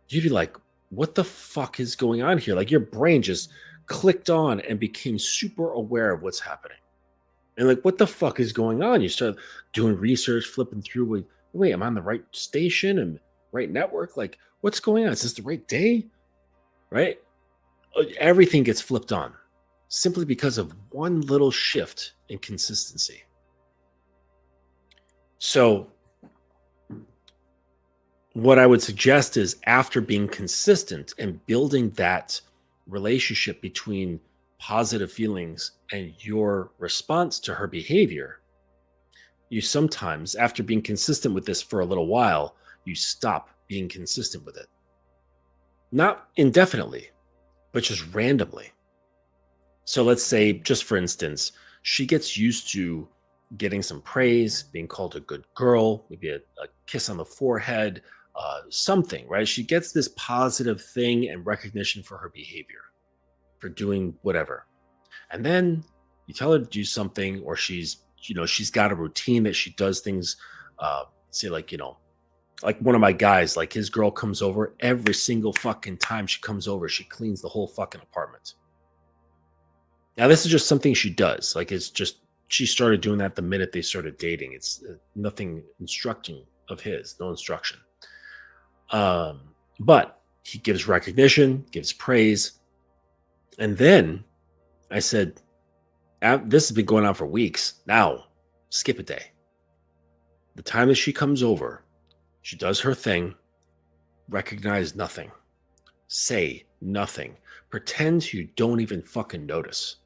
You'd be like, what the fuck is going on here? Like your brain just clicked on and became super aware of what's happening. And like, what the fuck is going on? You start doing research, flipping through. Wait, am I on the right station and right network? Like, what's going on? Is this the right day? Right? Everything gets flipped on simply because of one little shift in consistency. So, what I would suggest is after being consistent and building that relationship between positive feelings and your response to her behavior, you sometimes, after being consistent with this for a little while, you stop being consistent with it. Not indefinitely, but just randomly. So let's say, just for instance, she gets used to getting some praise, being called a good girl, maybe a kiss on the forehead, something, right? She gets this positive thing and recognition for her behavior, for doing whatever. And then you tell her to do something, or she's got a routine that she does things, say like one of my guys, like his girl comes over every single fucking time she comes over, she cleans the whole fucking apartment. Now, this is just something she does. Like, it's just she started doing that the minute they started dating. It's nothing instructing of his, no instruction. But he gives recognition, gives praise. And then I said, This has been going on for weeks. Now, skip a day. The time that she comes over, she does her thing, recognize nothing, say nothing, pretend you don't even fucking notice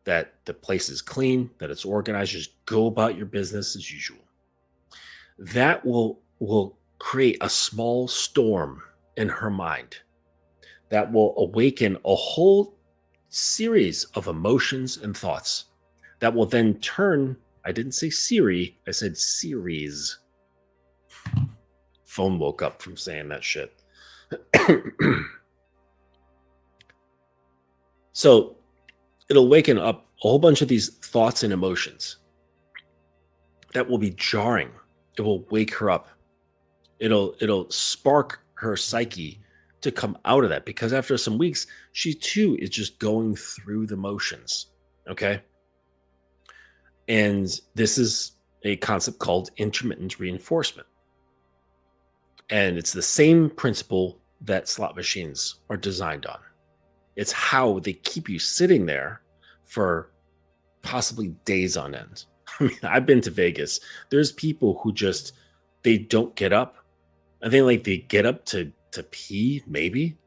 that the place is clean, that it's organized. Just go about your business as usual. That will create a small storm in her mind that will awaken a whole series of emotions and thoughts that will then turn. I didn't say Siri, I said series. Phone woke up from saying that shit. So it'll waken up a whole bunch of these thoughts and emotions that will be jarring. It will wake her up. It'll spark her psyche to come out of that, because after some weeks, she too is just going through the motions. Okay. And this is a concept called intermittent reinforcement. And it's the same principle that slot machines are designed on. It's how they keep you sitting there for possibly days on end. I mean, I've been to Vegas. There's people who just, they don't get up. I think like they get up to pee, maybe.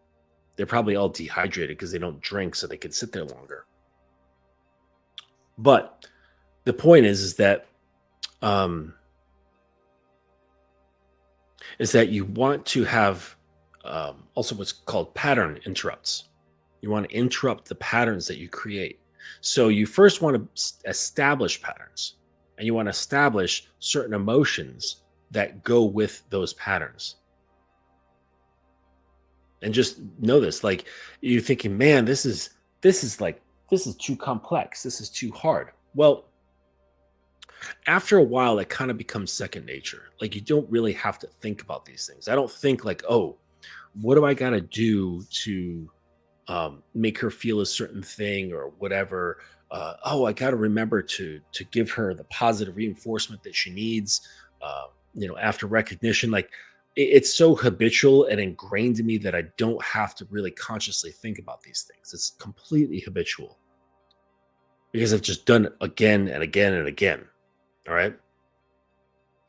They're probably all dehydrated because they don't drink, so they can sit there longer. But the point is that you want to have also what's called pattern interrupts. You want to interrupt the patterns that you create. So you first want to establish patterns, and you want to establish certain emotions that go with those patterns. And just know this, like you're thinking, man, this is too complex. This is too hard. Well, after a while, it kind of becomes second nature. Like you don't really have to think about these things. I don't think like, oh, what do I got to do to make her feel a certain thing or whatever? I got to remember to give her the positive reinforcement that she needs. After recognition, like it's so habitual and ingrained in me that I don't have to really consciously think about these things. It's completely habitual because I've just done it again and again and again. All right.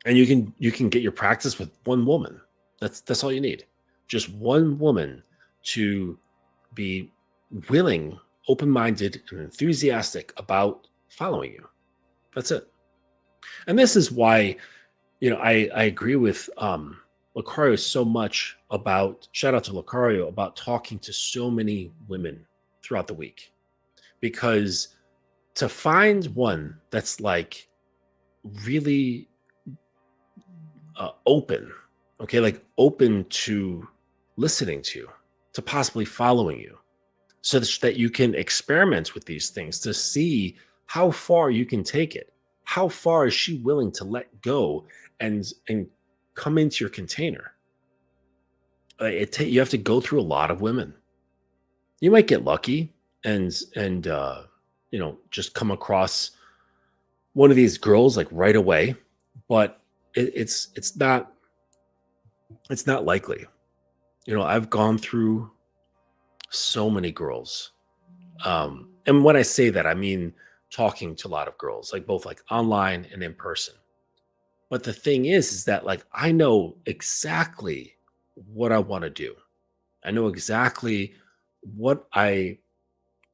And you can get your practice with one woman. That's all you need. Just one woman to be willing, open-minded, and enthusiastic about following you. That's it. And this is why, I agree with Lucario so much about, shout out to Lucario, about talking to so many women throughout the week. Because to find one that's like really open, okay, like open to listening to possibly following you, so that you can experiment with these things to see how far you can take it. How far is she willing to let go and come into your container? You have to go through a lot of women. You might get lucky and just come across one of these girls like right away, but it's not likely. I've gone through so many girls, and when I say that, I mean talking to a lot of girls, like both like online and in person. But the thing is that like I know exactly what I want to do. I know exactly what I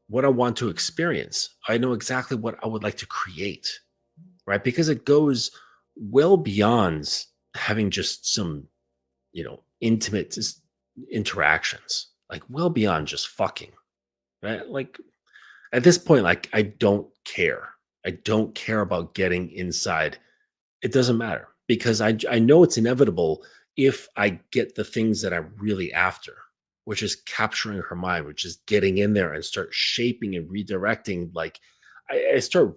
want to experience. I know exactly what I would like to create, right? Because it goes well beyond having just some, intimate interactions, like well beyond just fucking, right? Like at this point, like I don't care. I don't care about getting inside. It doesn't matter because I know it's inevitable if I get the things that I'm really after, which is capturing her mind, which is getting in there and start shaping and redirecting. Like I start,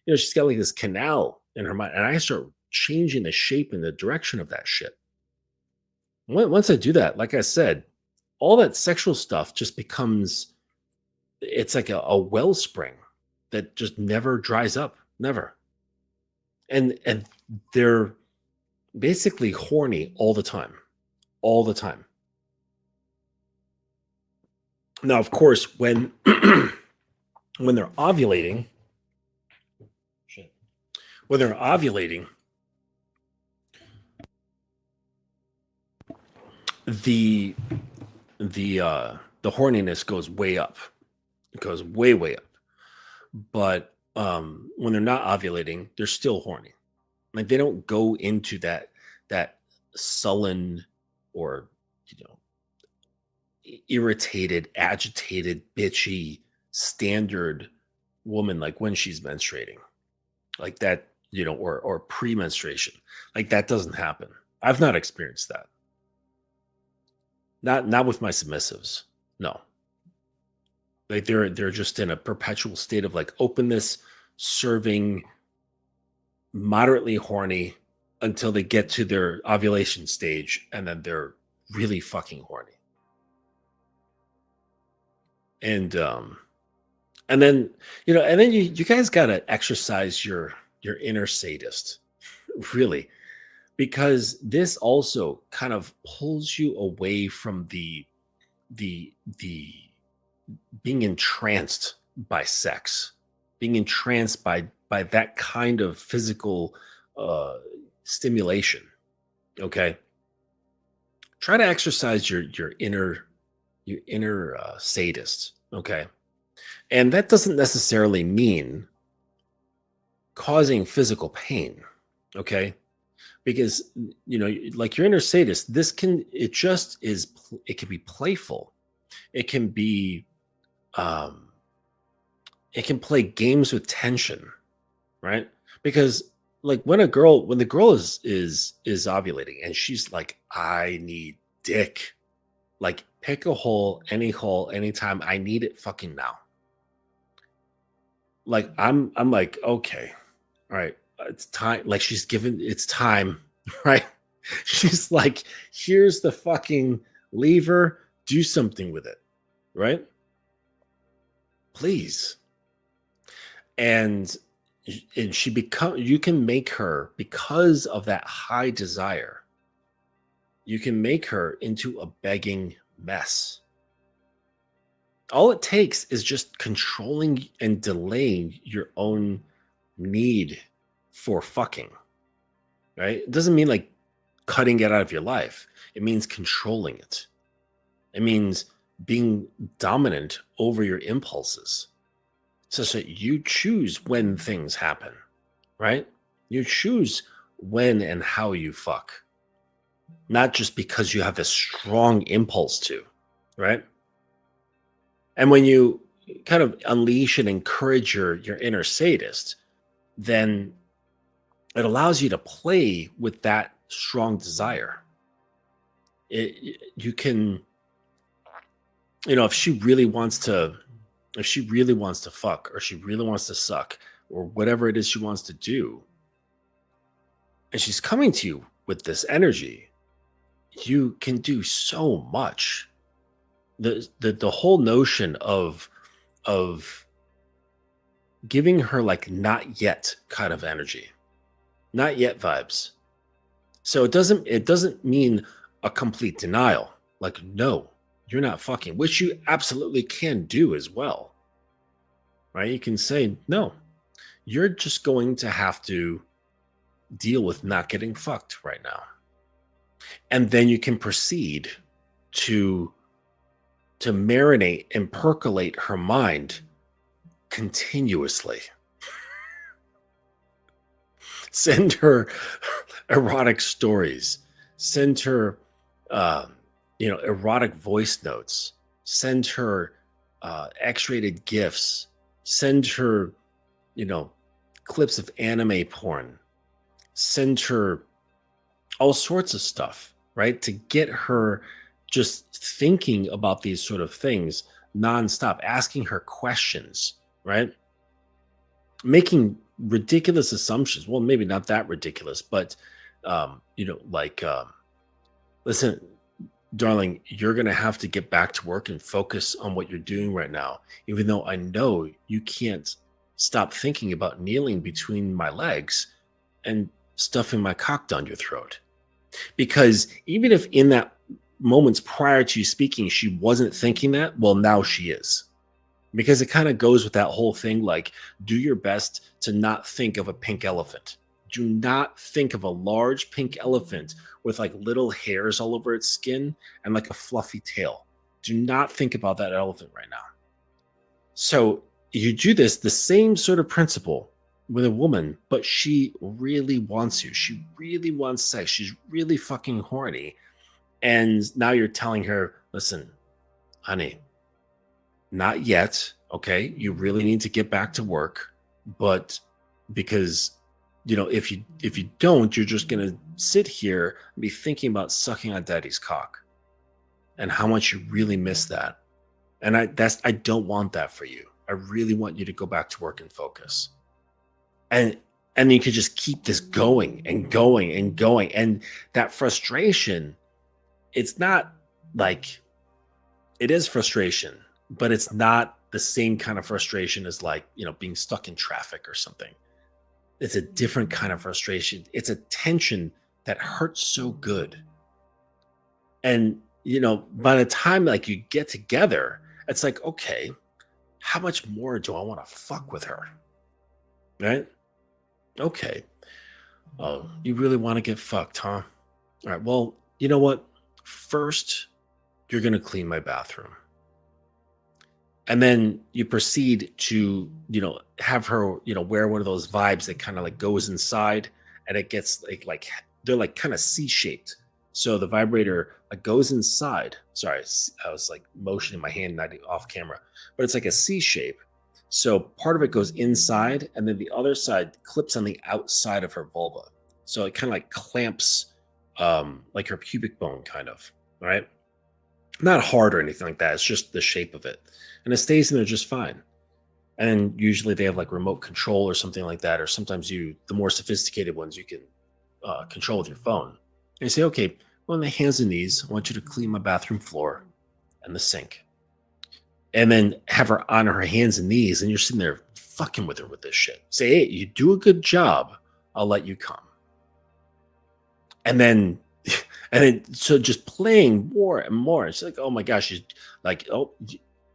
she's got like this canal in her mind, and I start changing the shape and the direction of that shit. Once I do that, like I said, all that sexual stuff just becomes, it's like a wellspring that just never dries up, Never. And they're basically horny all the time. All the time. Now, of course, when when they're ovulating, shit, when they're ovulating, the the horniness goes way up. It goes way, way up. But when they're not ovulating, they're still horny. Like they don't go into that sullen or you know irritated, agitated, bitchy standard woman like when she's menstruating. Like that, or pre-menstruation. Like that doesn't happen. I've not experienced that. Not with my submissives. No. Like they're just in a perpetual state of like openness, serving, moderately horny until they get to their ovulation stage, and then they're really fucking horny. And then you guys gotta exercise your inner sadist, really, because this also kind of pulls you away from the being entranced by sex, being entranced by that kind of physical stimulation. Okay, try to exercise your inner sadist. Okay, and that doesn't necessarily mean causing physical pain. Okay, because like your inner sadist, it can be playful. It can be it can play games with tension, right? Because like when the girl is ovulating and she's like, I need dick. Like pick a hole, anytime. I need it fucking now. Like I'm like, okay, all right, it's time. Like it's time, right? She's like, here's the fucking lever, do something with it, right? Please. And you can make her, because of that high desire, you can make her into a begging mess. All it takes is just controlling and delaying your own need for fucking, right? It doesn't mean like cutting it out of your life. It means controlling it. It means being dominant over your impulses, such that you choose when things happen, right? You choose when and how you fuck, not just because you have this strong impulse to, right? And when you kind of unleash and encourage your inner sadist, then it allows you to play with that strong desire. You can, if she really wants to fuck, or she really wants to suck, or whatever it is she wants to do, and she's coming to you with this energy, you can do so much. The whole notion of giving her like not yet kind of energy, not yet vibes. So it doesn't mean a complete denial. Like, no, you're not fucking, which you absolutely can do as well. Right? You can say, no, you're just going to have to deal with not getting fucked right now. And then you can proceed to marinate and percolate her mind continuously. Send her erotic stories. Send her, erotic voice notes. Send her X-rated gifs. Send her, clips of anime porn. Send her all sorts of stuff, right? To get her just thinking about these sort of things nonstop, asking her questions, right? Making ridiculous assumptions. Well, maybe not that ridiculous, but listen, darling, you're going to have to get back to work and focus on what you're doing right now, even though I know you can't stop thinking about kneeling between my legs and stuffing my cock down your throat. Because even if in that moments prior to you speaking, she wasn't thinking that, well, now she is. Because it kind of goes with that whole thing like, do your best to not think of a pink elephant. Do not think of a large pink elephant with like little hairs all over its skin and like a fluffy tail. Do not think about that elephant right now. So you do this, the same sort of principle with a woman, but she really wants you. She really wants sex. She's really fucking horny. And now you're telling her, listen, honey, not yet. Okay. You really need to get back to work. But because, if you don't, you're just gonna sit here and be thinking about sucking on daddy's cock and how much you really miss that. And I don't want that for you. I really want you to go back to work and focus. And you could just keep this going and going and going. And that frustration, it's not like, it is frustration, but it's not the same kind of frustration as like, being stuck in traffic or something. It's a different kind of frustration. It's a tension that hurts so good. And, by the time like you get together, it's like, okay, how much more do I want to fuck with her? Right? Okay. Oh, you really want to get fucked, huh? All right. Well, you know what? First, you're going to clean my bathroom. And then you proceed to, have her, wear one of those vibes that kind of like goes inside and it gets like they're like kind of C-shaped. So the vibrator like goes inside. Sorry, I was like motioning my hand, not off camera, but it's like a C shape. So part of it goes inside and then the other side clips on the outside of her vulva. So it kind of like clamps like her pubic bone kind of, right? Not hard or anything like that. It's just the shape of it. And it stays in there just fine. And usually they have like remote control or something like that. Or sometimes the more sophisticated ones, you can control with your phone. And you say, okay, on the hands and knees, I want you to clean my bathroom floor and the sink. And then have her on her hands and knees, and you're sitting there fucking with her with this shit. Say, hey, you do a good job, I'll let you come. And then so just playing more and more. It's like, oh my gosh, she's like, oh,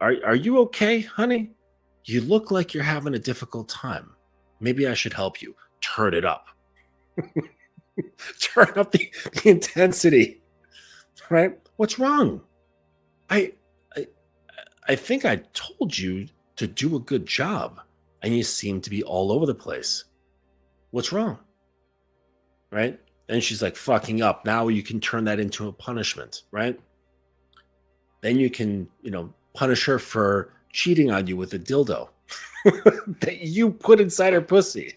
are you okay, honey? You look like you're having a difficult time. Maybe I should help you. Turn it up. Turn up the intensity. Right? What's wrong? I think I told you to do a good job, and you seem to be all over the place. What's wrong? Right? And she's like fucking up. Now you can turn that into a punishment, right? Then you can, punish her for cheating on you with a dildo that you put inside her pussy.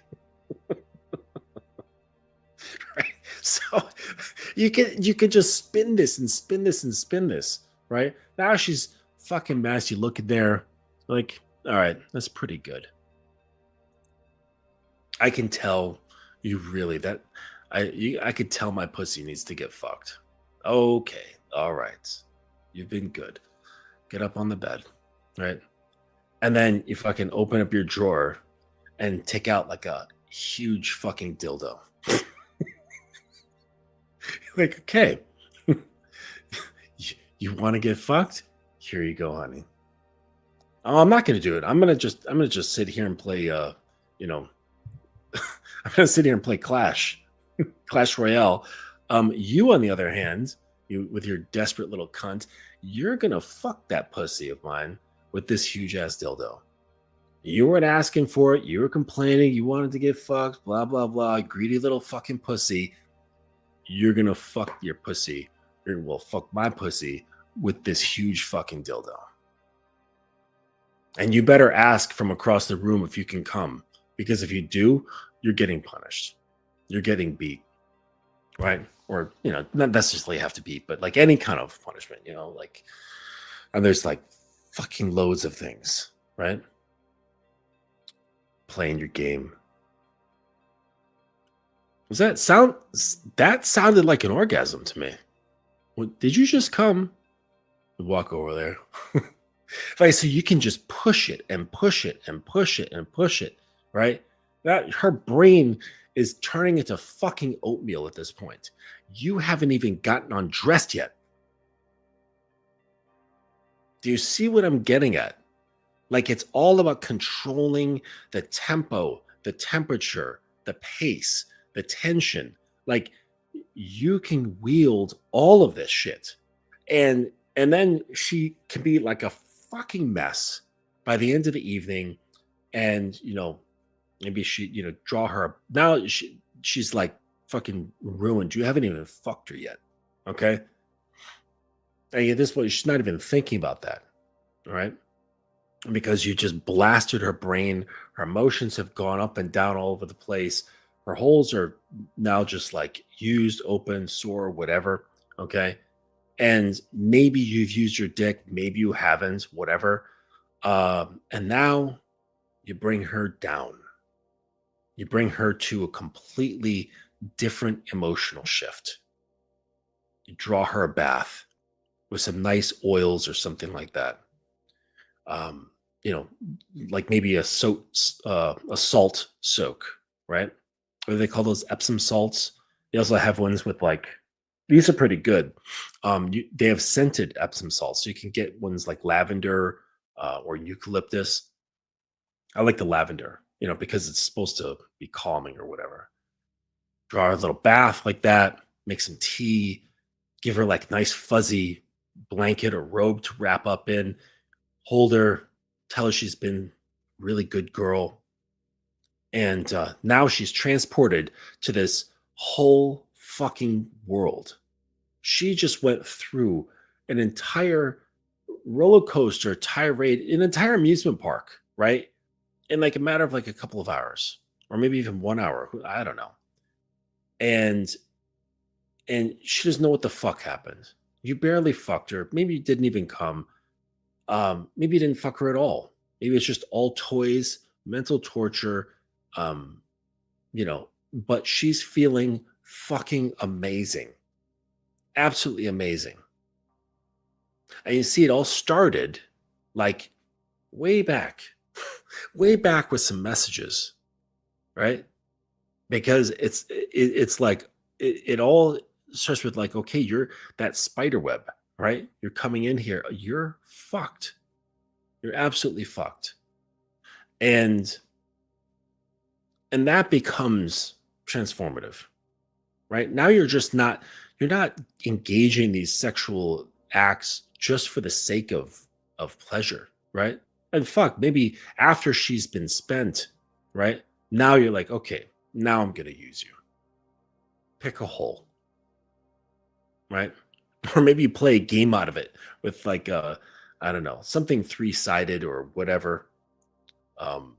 Right? So you can just spin this and spin this and spin this, right? Now she's fucking mess. You look at there, like, all right, that's pretty good. I can tell you really that I could tell my pussy needs to get fucked. Okay, all right, you've been good. Get up on the bed, right? And then you fucking open up your drawer and take out like a huge fucking dildo. Like, okay, you want to get fucked? Here you go, honey. Oh, I'm not gonna do it. I'm gonna just sit here and play. I'm gonna sit here and play Clash Royale. You, on the other hand, you with your desperate little cunt, you're gonna fuck that pussy of mine with this huge ass dildo. You weren't asking for it. You were complaining. You wanted to get fucked. Blah blah blah. Greedy little fucking pussy. You're gonna fuck your pussy. Well, fuck my pussy with this huge fucking dildo. And you better ask from across the room if you can come, because if you do, you're getting punished. You're getting beat, right? Or, not necessarily have to beat, but like any kind of punishment, like, and there's like fucking loads of things, right? Playing your game. That sounded like an orgasm to me. Did you just come? Walk over there. Right? So you can just push it and push it and push it and push it, right? That her brain is turning into fucking oatmeal at this point. You haven't even gotten undressed yet. Do you see what I'm getting at? Like it's all about controlling the tempo, the temperature, the pace, the tension. Like you can wield all of this shit. And then she can be like a fucking mess by the end of the evening. And maybe she, draw her now she's like fucking ruined. You haven't even fucked her yet. Okay. And at this point, she's not even thinking about that. All right. Because you just blasted her brain. Her emotions have gone up and down all over the place. Her holes are now just like used, open, sore, whatever. Okay. And maybe you've used your dick, maybe you haven't, whatever. And now you bring her down. You bring her to a completely different emotional shift. You draw her a bath with some nice oils or something like that. Um, you know, like maybe a salt soak, right? What do they call those Epsom salts? They also have ones with like these are pretty good. They have scented Epsom salts, so you can get ones like lavender or eucalyptus. I like the lavender, because it's supposed to be calming or whatever. Draw her a little bath like that, make some tea, give her like nice fuzzy blanket or robe to wrap up in, hold her, tell her she's been really good girl. And now she's transported to this whole fucking world. She just went through an entire roller coaster tirade, an entire amusement park, right? In like a matter of like a couple of hours, or maybe even 1 hour. I don't know. And she doesn't know what the fuck happened. You barely fucked her. Maybe you didn't even come. Maybe you didn't fuck her at all. Maybe it's just all toys, mental torture. Um, but she's feeling fucking amazing. Absolutely amazing. And you see, it all started like way back, way back with some messages, right? Because it's like it all starts with like, okay, you're that spider web, right? You're coming in here, you're fucked. You're absolutely fucked. And that becomes transformative, right? Now you're not engaging these sexual acts just for the sake of pleasure, right? And fuck, maybe after she's been spent, right? Now you're like, okay, now I'm gonna use you. Pick a hole, right? Or maybe you play a game out of it with like I don't know, something three-sided or whatever. Um,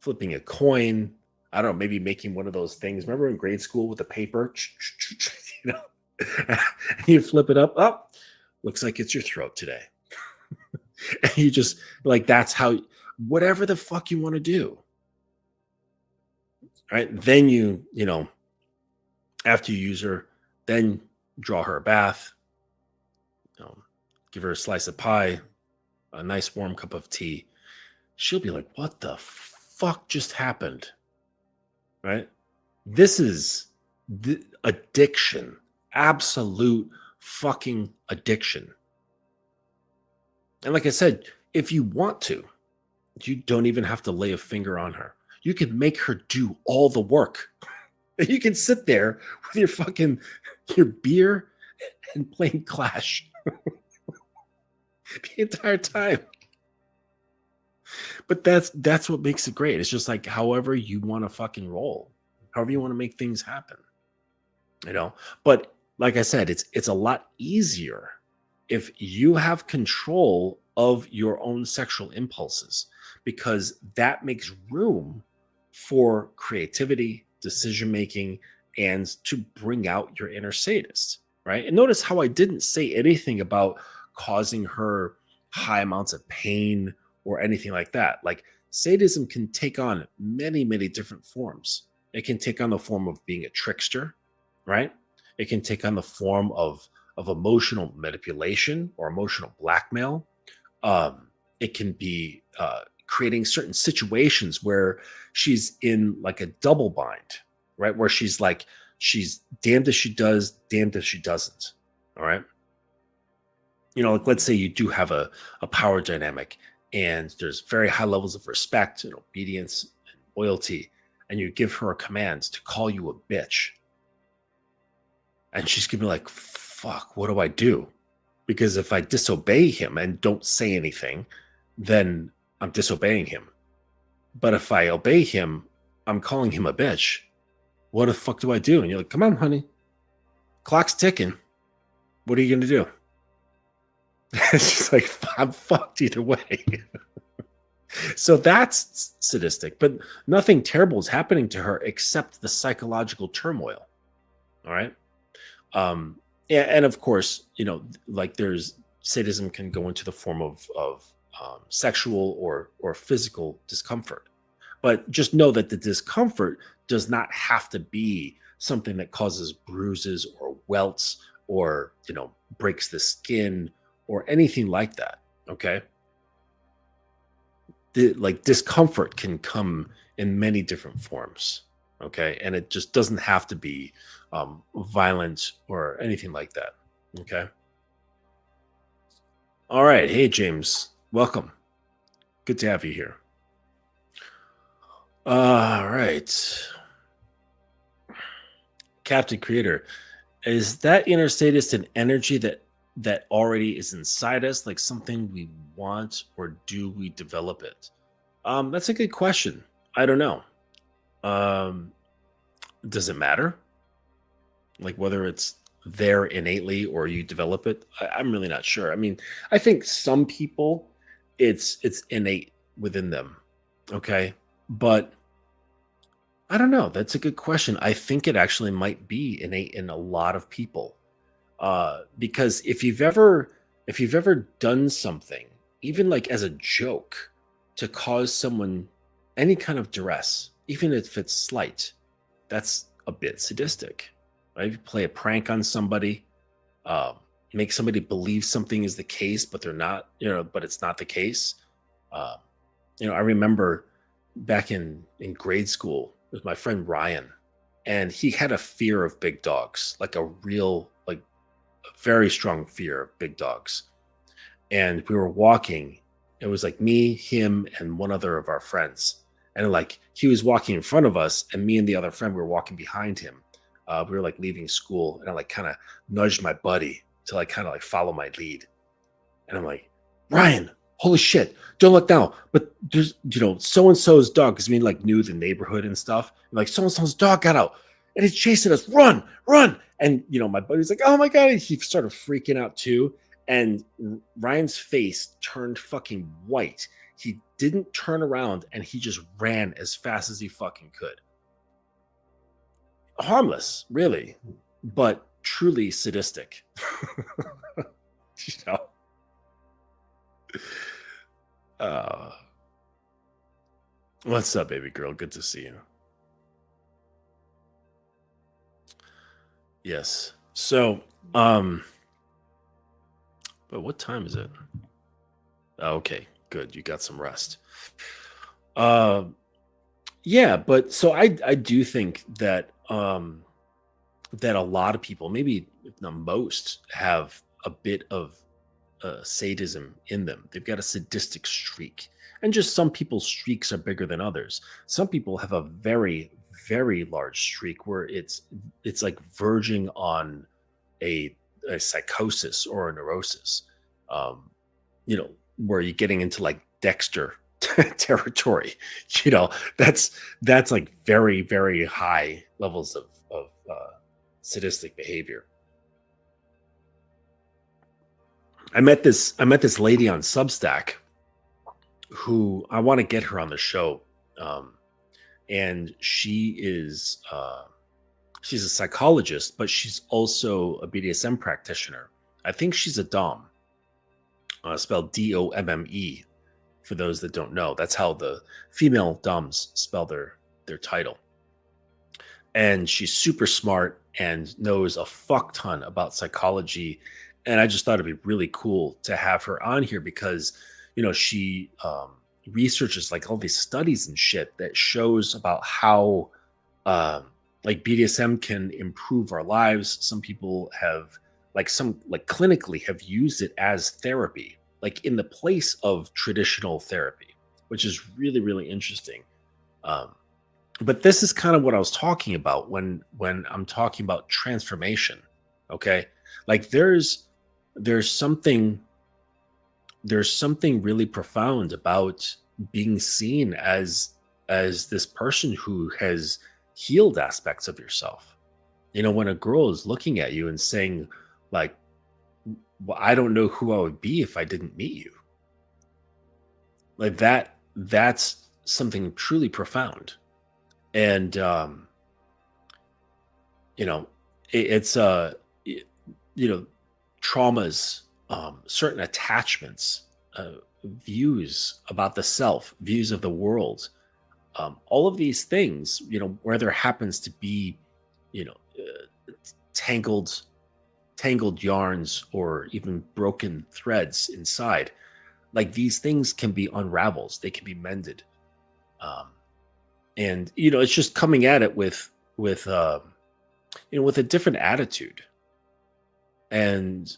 Flipping a coin. I don't know, maybe making one of those things. Remember in grade school with the paper? You know, you flip it up. Oh, looks like it's your throat today. And you just like that's how whatever the fuck you want to do. Right. Then after you use her, then draw her a bath, give her a slice of pie, a nice warm cup of tea. She'll be like, what the fuck just happened? Right? This is the addiction, absolute fucking addiction. And like I said, if you want to, you don't even have to lay a finger on her. You can make her do all the work. You can sit there with your beer and playing Clash the entire time. But that's what makes it great. It's just like however you want to fucking roll, however you want to make things happen. But like I said, it's a lot easier if you have control of your own sexual impulses, because that makes room for creativity, decision making, and to bring out your inner sadist, right? And notice how I didn't say anything about causing her high amounts of pain or anything like that. Like sadism can take on many, many different forms. It can take on the form of being a trickster, right? It can take on the form of emotional manipulation or emotional blackmail. It can be creating certain situations where she's in like a double bind, right? Where she's damned if she does, damned if she doesn't. All right. Like let's say you do have a power dynamic and there's very high levels of respect and obedience and loyalty, and you give her a command to call you a bitch. And she's gonna be like, fuck, what do I do? Because if I disobey him and don't say anything, then I'm disobeying him. But if I obey him, I'm calling him a bitch. What the fuck do I do? And you're like, come on, honey. Clock's ticking. What are you going to do? It's just like, I'm fucked either way. So that's sadistic, but nothing terrible is happening to her except the psychological turmoil. All right. And of course, like there's sadism can go into the form of sexual or physical discomfort. But just know that the discomfort does not have to be something that causes bruises or welts or, breaks the skin or anything like that. Okay. Like discomfort can come in many different forms. Okay. And it just doesn't have to be violent or anything like that. Okay. All right. Hey, James. Welcome. Good to have you here. All right. Captain Creator, is that inner sadist an energy that already is inside us, like something we want, or do we develop it? That's a good question. I don't know. Um, does it matter? Like whether it's there innately or you develop it? I'm really not sure. I mean, I think some people it's innate within them. Okay. But I don't know. That's a good question. I think it actually might be innate in a lot of people. Because if you've ever done something, even like as a joke, to cause someone any kind of duress, even if it's slight, that's a bit sadistic. Right? If you play a prank on somebody, uh, make somebody believe something is the case, but they're not, but it's not the case. Uh, I remember back in grade school with my friend Ryan, and he had a fear of big dogs, like a real, like a very strong fear of big dogs. And we were walking. It was like me, him, and one other of our friends. And like he was walking in front of us, and me and the other friend we were walking behind him. We were like leaving school, and I like kind of nudged my buddy to like kind of like follow my lead. And I'm like, Ryan, holy shit, don't look now. But there's, so and so's dog, because we like knew the neighborhood and stuff. And like so and so's dog got out and he's chasing us. Run, run. And my buddy's like, oh my God. And he started freaking out too. And Ryan's face turned fucking white. He didn't turn around and he just ran as fast as he fucking could. Harmless, really, but truly sadistic. you know. Uh, what's up, baby girl? Good to see you. Yes. So, but what time is it? Okay, good. You got some rest. Uh, yeah, but so I do think that a lot of people, maybe if not most, have a bit of sadism in them. They've got a sadistic streak, and just some people's streaks are bigger than others. Some people have a very, very large streak where it's like verging on a psychosis or a neurosis. Um, where you're getting into like Dexter territory. That's like very, very high levels of sadistic behavior. I met this lady on Substack who I want to get her on the show. And she's a psychologist, but she's also a BDSM practitioner. I think she's a Dom, spelled DOMME. For those that don't know, that's how the female Doms spell their title. And she's super smart and knows a fuck ton about psychology And I just thought it'd be really cool to have her on here because, she researches like all these studies and shit that shows about how um, like BDSM can improve our lives. Some people have some like clinically have used it as therapy, like in the place of traditional therapy, which is really, really interesting. Um, but this is kind of what I was talking about when I'm talking about transformation. Okay. Like there's something there's something really profound about being seen as this person who has healed aspects of yourself. When a girl is looking at you and saying like, well, I don't know who I would be if I didn't meet you. Like that's something truly profound. And you know it's y- you know traumas, certain attachments, views about the self, views of the world, all of these things, where there happens to be, you know tangled tangled yarns or even broken threads inside, like these things can be unravels, they can be mended. um, and it's just coming at it with a different attitude. And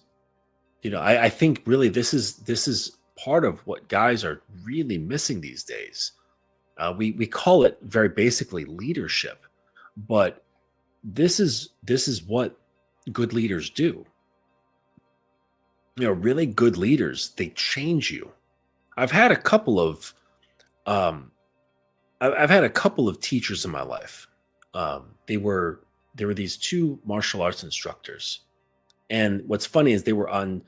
I think really this is part of what guys are really missing these days. We call it very basically leadership, but this is what good leaders do. Really good leaders, they change you. I've had a couple of um, I've had a couple of teachers in my life. They were these two martial arts instructors. And what's funny is they were on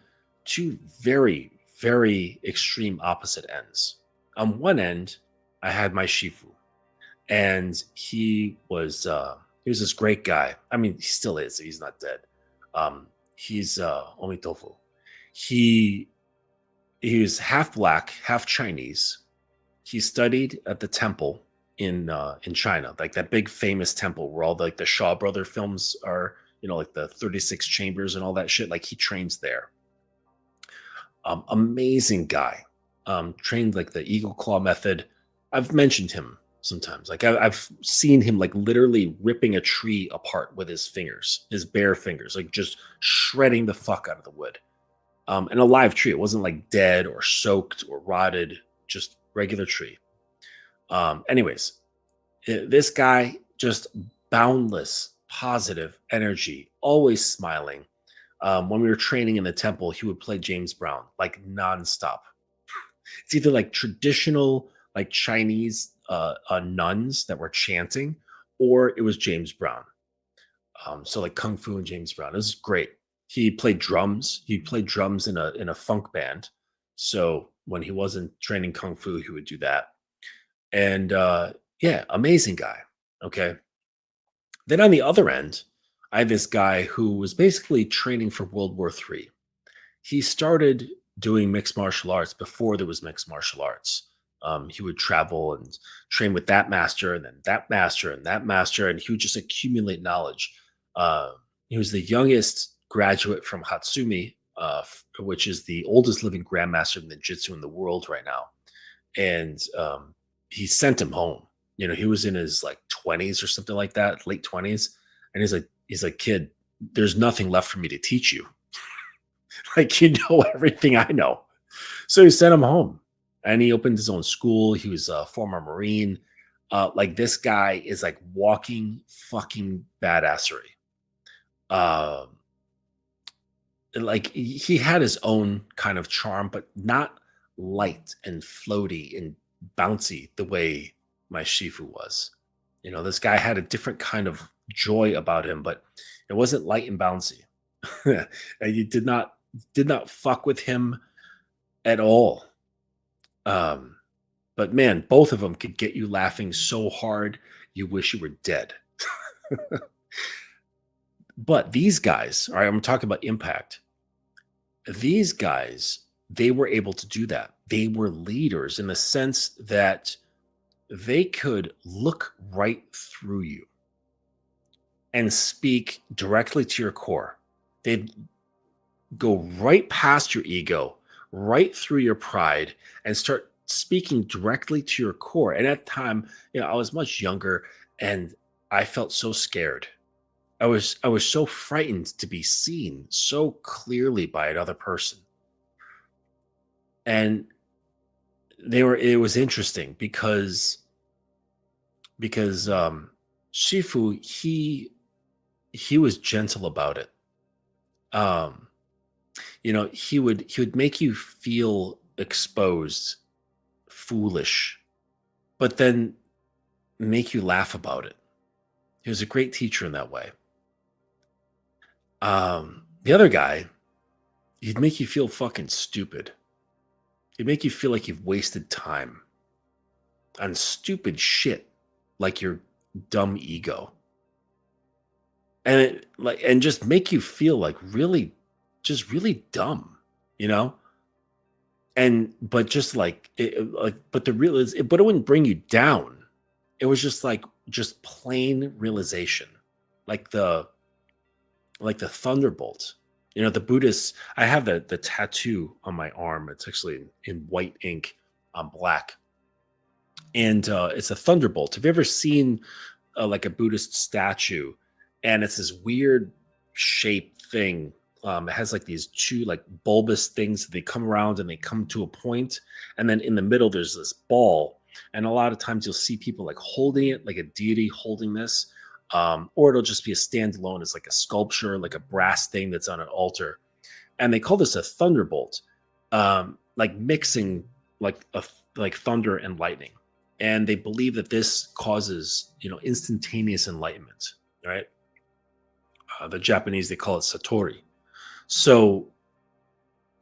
two very, very extreme opposite ends. On one end, I had my Shifu, and he was this great guy. I mean, he still is. He's not dead. He's Omitofu. He he was half black, half Chinese. He studied at the temple in China, like that big famous temple where all the Shaw brother films are, like the 36 chambers and all that shit. Like he trains there. Amazing guy. Trained like the Eagle Claw method. I've mentioned him sometimes. Like I've seen him like literally ripping a tree apart with his fingers, his bare fingers, like just shredding the fuck out of the wood. And a live tree. It wasn't like dead or soaked or rotted, just regular tree. Anyways, this guy just boundless positive energy, always smiling. When we were training in the temple, he would play James Brown like nonstop. It's either like traditional, like Chinese nuns that were chanting, or it was James Brown. So like Kung Fu and James Brown. It was great. He played drums. He played drums in a funk band. So when he wasn't training Kung Fu, he would do that. And yeah, amazing guy. Okay. Then on the other end, I had this guy who was basically training for World War III. He started doing mixed martial arts before there was mixed martial arts. He would travel and train with that master and then that master and that master, and he would just accumulate knowledge. Uh, he was the youngest graduate from Hatsumi, which is the oldest living grandmaster in ninjutsu in the world right now. And he sent him home. He was in his like 20s or something like that, late 20s, and he's like, kid, there's nothing left for me to teach you. Like, everything I know. So he sent him home, and he opened his own school. He was a former Marine. Like this guy is like walking fucking badassery. Um, like he had his own kind of charm, but not light and floaty and bouncy the way my Shifu was. This guy had a different kind of joy about him, but it wasn't light and bouncy. And you did not fuck with him at all. Um, but man, both of them could get you laughing so hard you wish you were dead. But these guys, all right, I'm talking about impact. These guys, they were able to do that. They were leaders in the sense that they could look right through you and speak directly to your core. They'd go right past your ego, right through your pride, and start speaking directly to your core. And at the time, I was much younger, and I felt so scared. I was so frightened to be seen so clearly by another person. And it was interesting because Shifu, he was gentle about it. Um he would make you feel exposed, foolish, but then make you laugh about it. He was a great teacher in that way. The other guy, he'd make you feel fucking stupid. He'd make you feel like you've wasted time on stupid shit, like your dumb ego. And just make you feel like really, just really dumb, you know? And but just like but the real is but it wouldn't bring you down. It was just like just plain realization. Like the thunderbolt. The Buddhists, I have the tattoo on my arm. It's actually in white ink on black. And it's a thunderbolt. Have you ever seen like a Buddhist statue, and it's this weird shaped thing? It has like these two like bulbous things. They come around and they come to a point, and then in the middle there's this ball. And a lot of times you'll see people like holding it, like a deity holding this, or it'll just be a standalone. It's like a sculpture, like a brass thing that's on an altar, and they call this a thunderbolt, like mixing like thunder and lightning. And they believe that this causes instantaneous enlightenment. Right? The Japanese, they call it satori. So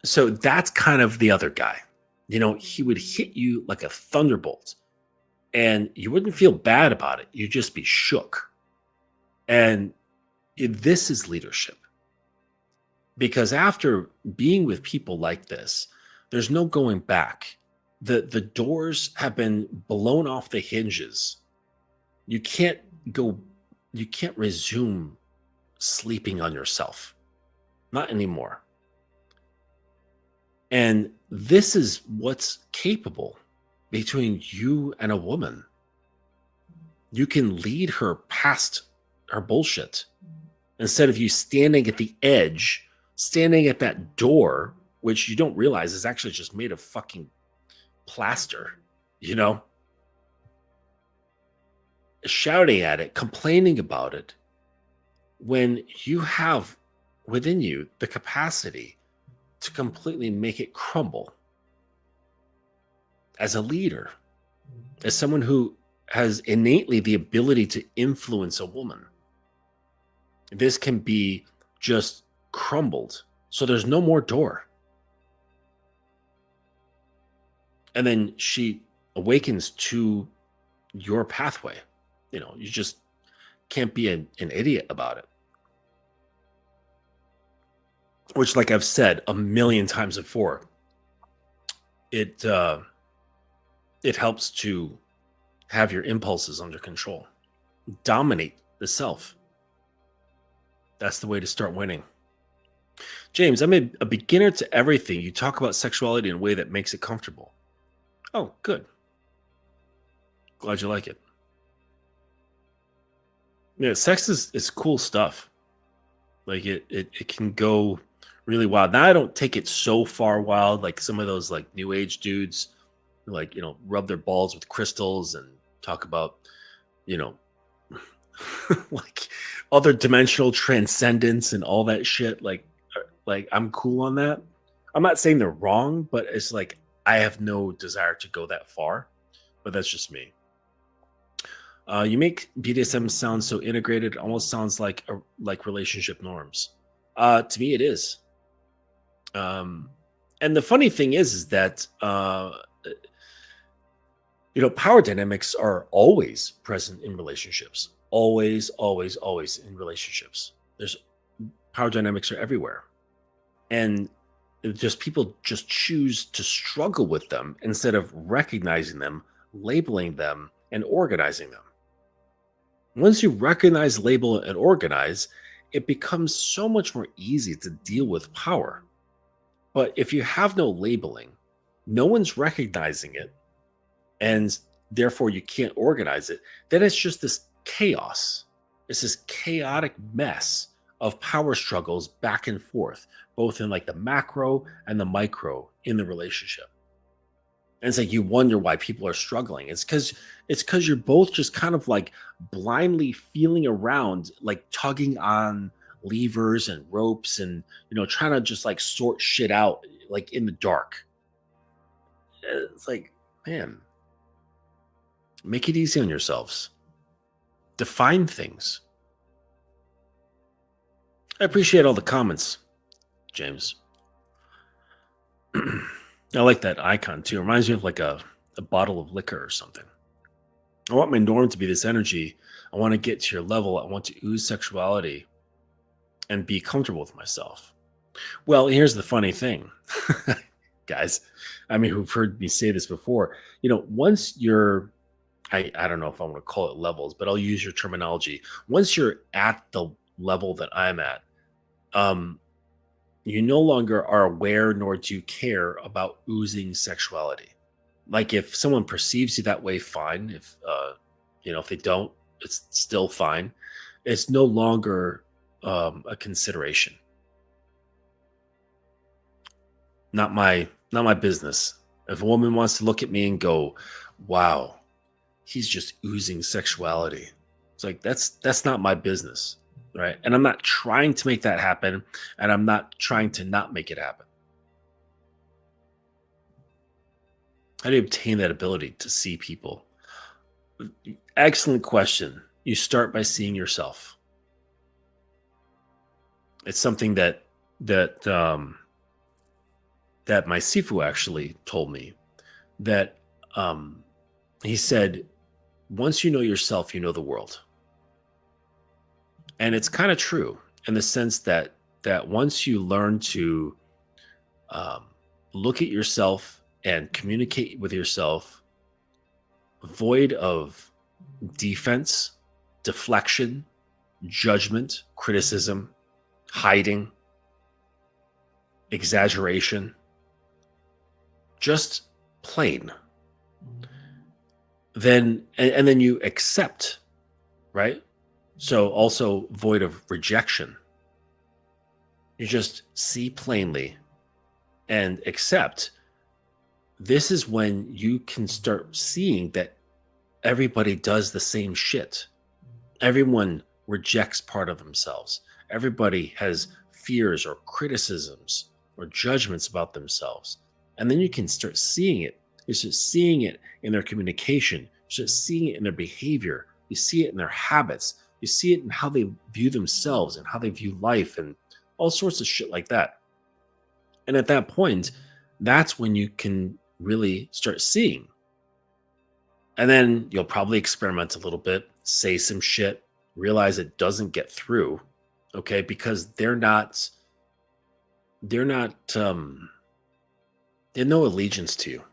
that's kind of the other guy. He would hit you like a thunderbolt, and you wouldn't feel bad about it. You'd just be shook. And this is leadership. Because after being with people like this, there's no going back. The doors have been blown off the hinges. You can't resume sleeping on yourself. Not anymore. And this is what's capable between you and a woman. You can lead her past her bullshit instead of you standing at the edge, standing at that door, which you don't realize is actually just made of fucking plaster, shouting at it, complaining about it, when you have within you the capacity to completely make it crumble. As a leader, as someone who has innately the ability to influence a woman, this can be just crumbled. So there's no more door. And then she awakens to your pathway. You just can't be an idiot about it. Which, like I've said a million times before, it helps to have your impulses under control. Dominate the self. That's the way to start winning. James, I'm a beginner to everything. You talk about sexuality in a way that makes it comfortable. Oh, good. Glad you like it. Yeah, sex is cool stuff. Like it can go really wild. Now I don't take it so far wild like some of those like new age dudes who like, rub their balls with crystals and talk about, like other dimensional transcendence and all that shit. Like I'm cool on that. I'm not saying they're wrong, but it's like I have no desire to go that far. But that's just me. You make BDSM sound so integrated. It almost sounds like relationship norms. To me, it is. And the funny thing is that power dynamics are always present in relationships. Always, always, always in relationships. There's power dynamics are everywhere, and people just choose to struggle with them instead of recognizing them, labeling them, and organizing them. Once you recognize, label, and organize, it becomes so much more easy to deal with power. But if you have no labeling, no one's recognizing it, and therefore you can't organize it, then it's just this chaos. It's this chaotic mess of power struggles back and forth, both in like the macro and the micro in the relationship. And it's like you wonder why people are struggling. It's because you're both just kind of like blindly feeling around, like tugging on levers and ropes and trying to just like sort shit out like in the dark. It's like, man, make it easy on yourselves. Define things. I appreciate all the comments, James. I like that icon too. It reminds me of like a bottle of liquor or something. I want my norm to be this energy. I want to get to your level. I want to ooze sexuality and be comfortable with myself. Well, here's the funny thing, guys. I mean, who've heard me say this before. Once you're, I don't know if I want to call it levels, but I'll use your terminology. Once you're at the level that I'm at, you no longer are aware nor do you care about oozing sexuality. Like if someone perceives you that way, fine. If they don't, it's still fine. It's no longer a consideration. Not my business. If a woman wants to look at me and go, "Wow, he's just oozing sexuality," it's like that's not my business. Right. And I'm not trying to make that happen. And I'm not trying to not make it happen. How do you obtain that ability to see people? Excellent question. You start by seeing yourself. It's something that my Sifu actually told me that he said, once you know yourself, you know the world. And it's kind of true in the sense that once you learn to look at yourself and communicate with yourself, void of defense, deflection, judgment, criticism, hiding, exaggeration, just plain, then and then you accept, right? So also void of rejection. You just see plainly and accept. This is when you can start seeing that everybody does the same shit. Everyone rejects part of themselves. Everybody has fears or criticisms or judgments about themselves. And then you can start seeing it. You start seeing it in their communication. You start seeing it in their behavior. You see it in their habits. You see it in how they view themselves and how they view life and all sorts of shit like that. And at that point, that's when you can really start seeing. And then you'll probably experiment a little bit, say some shit, realize it doesn't get through, okay? Because they have no allegiance to you.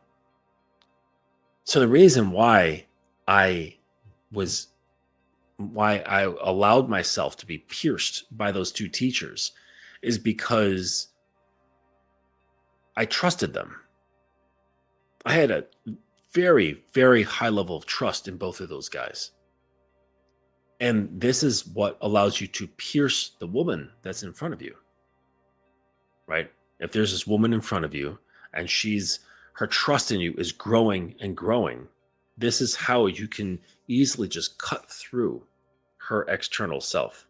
So the reason why I allowed myself to be pierced by those two teachers is because I trusted them. I had a very, very high level of trust in both of those guys. And this is what allows you to pierce the woman that's in front of you, right? If there's this woman in front of you and her trust in you is growing and growing, this is how you can easily just cut through her external self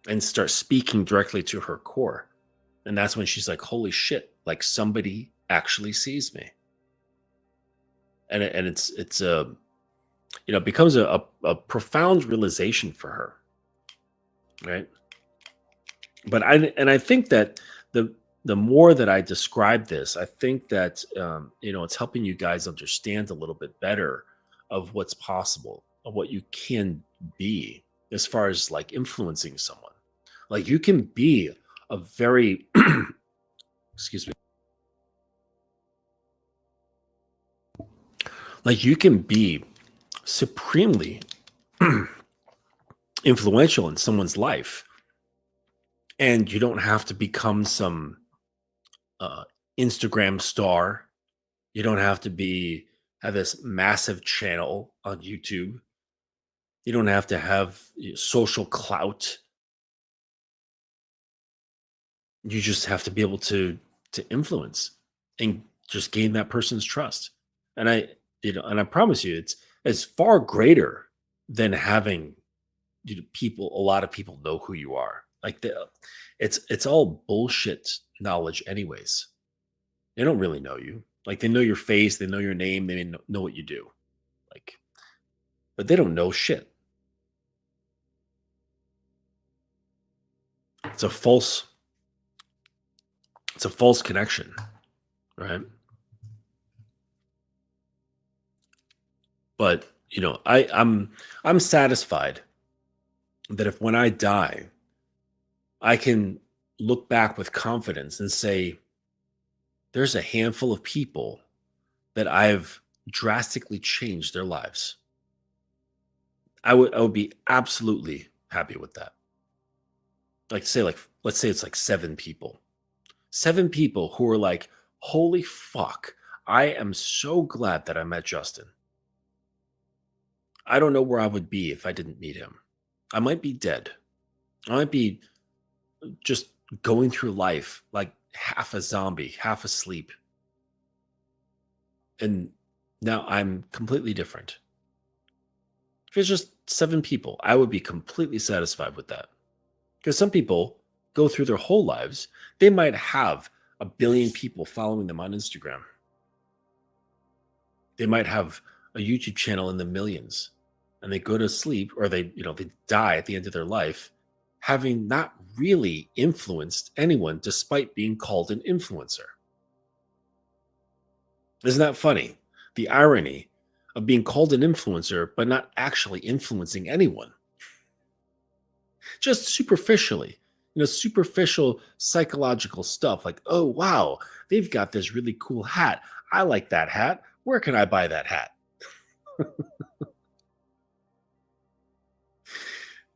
and start speaking directly to her core. And that's when she's like, holy shit, like somebody actually sees me. And it becomes a profound realization for her. Right. But I think that the more that I describe this, I think that, it's helping you guys understand a little bit better of what's possible, of what you can be as far as like influencing someone. Like you can be a very, excuse me. Like you can be supremely influential in someone's life, and you don't have to become some uh, Instagram star. You don't have to be have this massive channel on YouTube. You don't have to have social clout. You just have to be able to influence and just gain that person's trust. And I promise you, it's far greater than having people. A lot of people know who you are. Like it's all bullshit knowledge, anyways. They don't really know you. Like they know your face, they know your name, they know what you do. Like, but they don't know shit. It's a false, it's a false connection, right? But I'm satisfied that if when I die, I can look back with confidence and say, there's a handful of people that I've drastically changed their lives. I would be absolutely happy with that. Like say like let's say it's like seven people. Seven people who are like, holy fuck, I am so glad that I met Justin. I don't know where I would be if I didn't meet him. I might be dead. I might be just going through life like half a zombie, half asleep. And now I'm completely different. If it's just seven people, I would be completely satisfied with that. Because some people go through their whole lives, they might have a billion people following them on Instagram. They might have a YouTube channel in the millions, and they go to sleep or they die at the end of their life having not really influenced anyone despite being called an influencer. Isn't that funny? The irony of being called an influencer, but not actually influencing anyone. Just superficially, superficial psychological stuff like, oh, wow, they've got this really cool hat. I like that hat. Where can I buy that hat?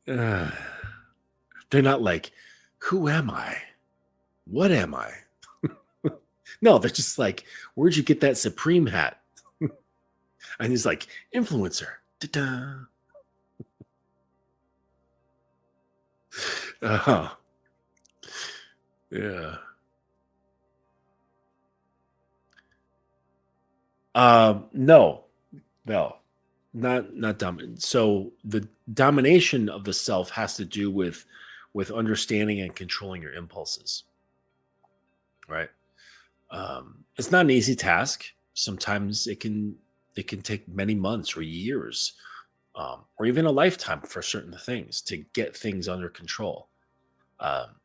Uh, they're not like, who am I? What am I? No, they're just like, where'd you get that Supreme hat? And he's like, influencer. Ta-da. Uh-huh. Yeah. No, no, not dominant. So the domination of the self has to do with understanding and controlling your impulses, right? It's not an easy task. Sometimes it can take many months or years, or even a lifetime for certain things to get things under control. Um,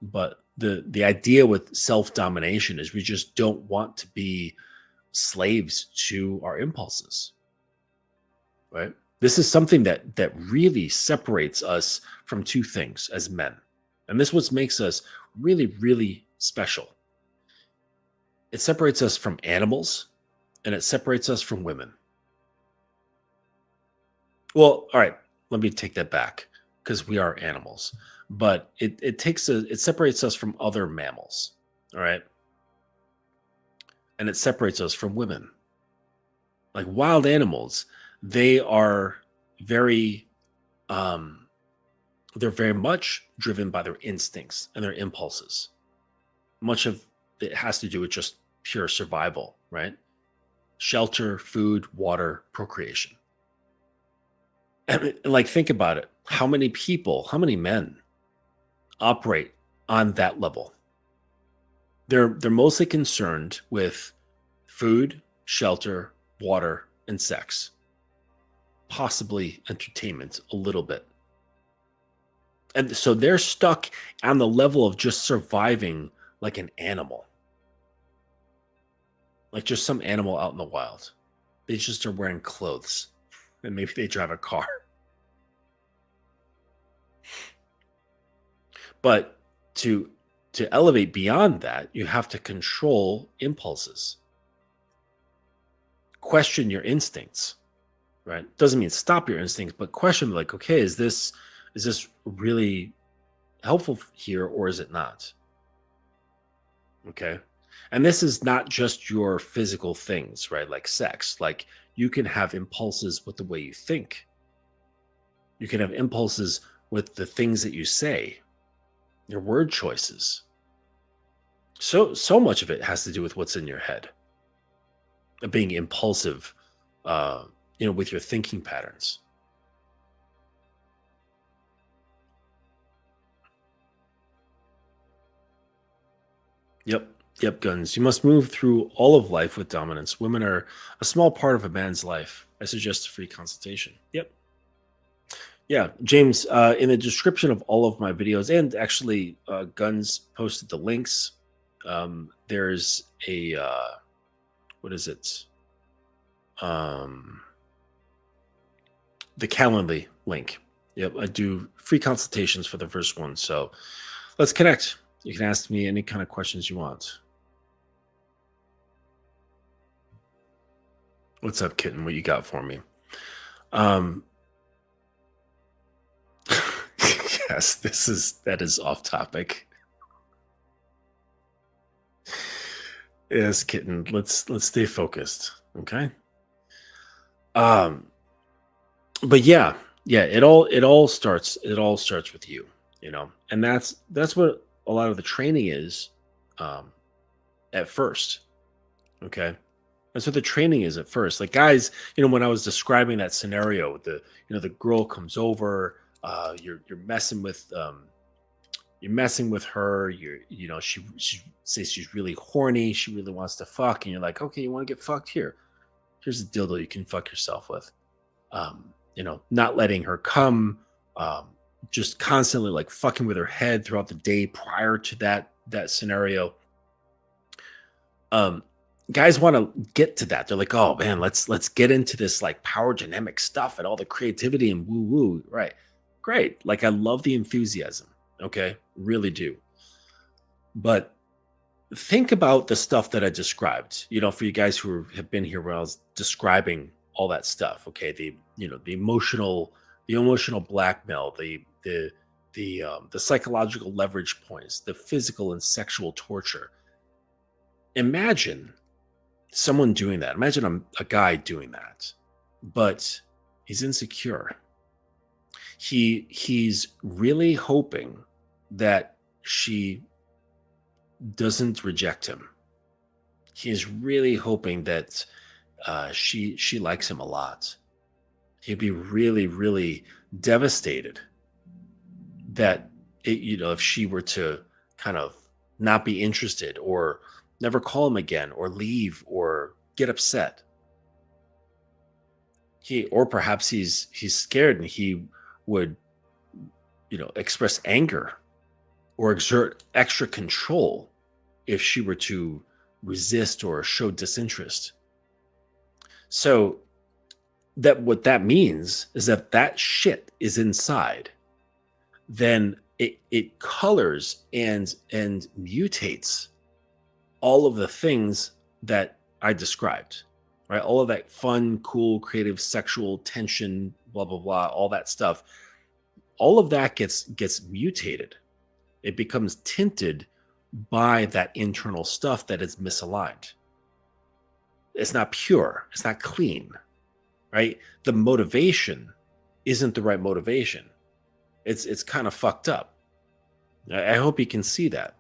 but the idea with self domination is we just don't want to be slaves to our impulses, right? This is something that really separates us from two things as men, and this what makes us really really special. It separates us from animals, and it separates us from women. Well, all right, let me take that back because we are animals, but it separates us from other mammals, all right, and it separates us from women. Like wild animals, they are very um they're very much driven by their instincts and their impulses. Much of it has to do with just pure survival, right? Shelter, food, water, procreation. And like think about it. How many people, how many men operate on that level? They're mostly concerned with food, shelter, water, and sex. Possibly entertainment a little bit. And so they're stuck on the level of just surviving like an animal. Like just some animal out in the wild. They just are wearing clothes and maybe they drive a car. But to to elevate beyond that, you have to control impulses. Question your instincts, right? Doesn't mean stop your instincts, but question like, okay, is this really helpful here or is it not? Okay. And this is not just your physical things, right? Like sex. Like you can have impulses with the way you think. You can have impulses with the things that you say, your word choices. So much of it has to do with what's in your head, being impulsive, uh, with your thinking patterns. Yep. Yep. Guns. You must move through all of life with dominance. Women are a small part of a man's life. I suggest a free consultation. Yep. Yeah, James, in the description of all of my videos, and actually, Guns posted the links. There's a what is it? Um, the Calendly link. Yep, I do free consultations for the first one. So let's connect. You can ask me any kind of questions you want. What's up, kitten? What you got for me? Um, yes, that is off topic. Yes, kitten. Let's stay focused. Okay. Um, but yeah, it all starts with you, and that's what a lot of the training is, um, at first. Okay. That's what the training is at first. Like guys, when I was describing that scenario, the girl comes over, you're messing with her, she says she's really horny, she really wants to fuck, and you're like, okay, you want to get fucked, here's a dildo you can fuck yourself with. Not letting her come, um, just constantly like fucking with her head throughout the day prior to that scenario. um Guys want to get to that. They're like, oh man, let's get into this like power dynamic stuff and all the creativity and woo woo, right? Great. Like I love the enthusiasm. Okay, really do. But think about the stuff that I described, for you guys who have been here when I was describing all that stuff. Okay, the emotional blackmail, the psychological leverage points, the physical and sexual torture. Imagine someone doing that. Imagine a guy doing that, but he's insecure. He's really hoping that she doesn't reject him. He's really hoping that she likes him a lot. He'd be really, really devastated that if she were to kind of not be interested or never call him again or leave or get upset. Or perhaps he's scared and he would express anger or exert extra control if she were to resist or show disinterest. So that what that means is that shit is inside, then it colors and mutates all of the things that I described, right? All of that fun, cool, creative, sexual tension, blah blah blah, all that stuff. All of that gets mutated. It becomes tinted by that internal stuff that is misaligned. It's not pure. It's not clean, right? The motivation isn't the right motivation. It's kind of fucked up. I hope you can see that.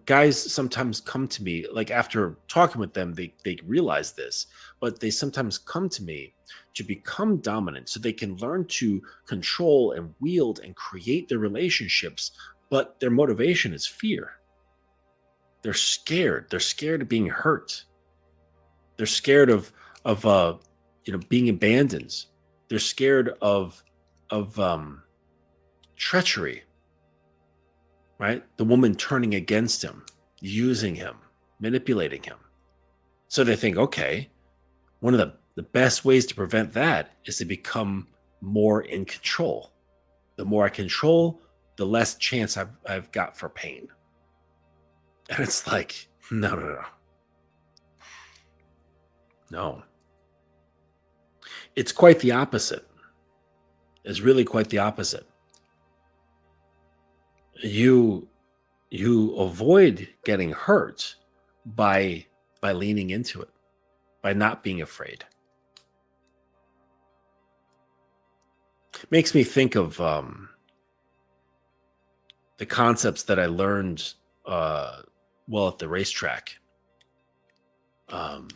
Guys sometimes come to me, like after talking with them, they realize this, but they sometimes come to me to become dominant so they can learn to control and wield and create their relationships, but their motivation is fear. They're scared of being hurt. They're scared of being abandoned. They're scared of treachery, right? The woman turning against him, using him, manipulating him. So they think, okay, one of the best ways to prevent that is to become more in control. The more I control, the less chance I've got for pain. And it's like, no, no, no. No, it's quite the opposite. It's really quite the opposite. You you avoid getting hurt by leaning into it, by not being afraid. Makes me think of the concepts that I learned well at the racetrack. Um,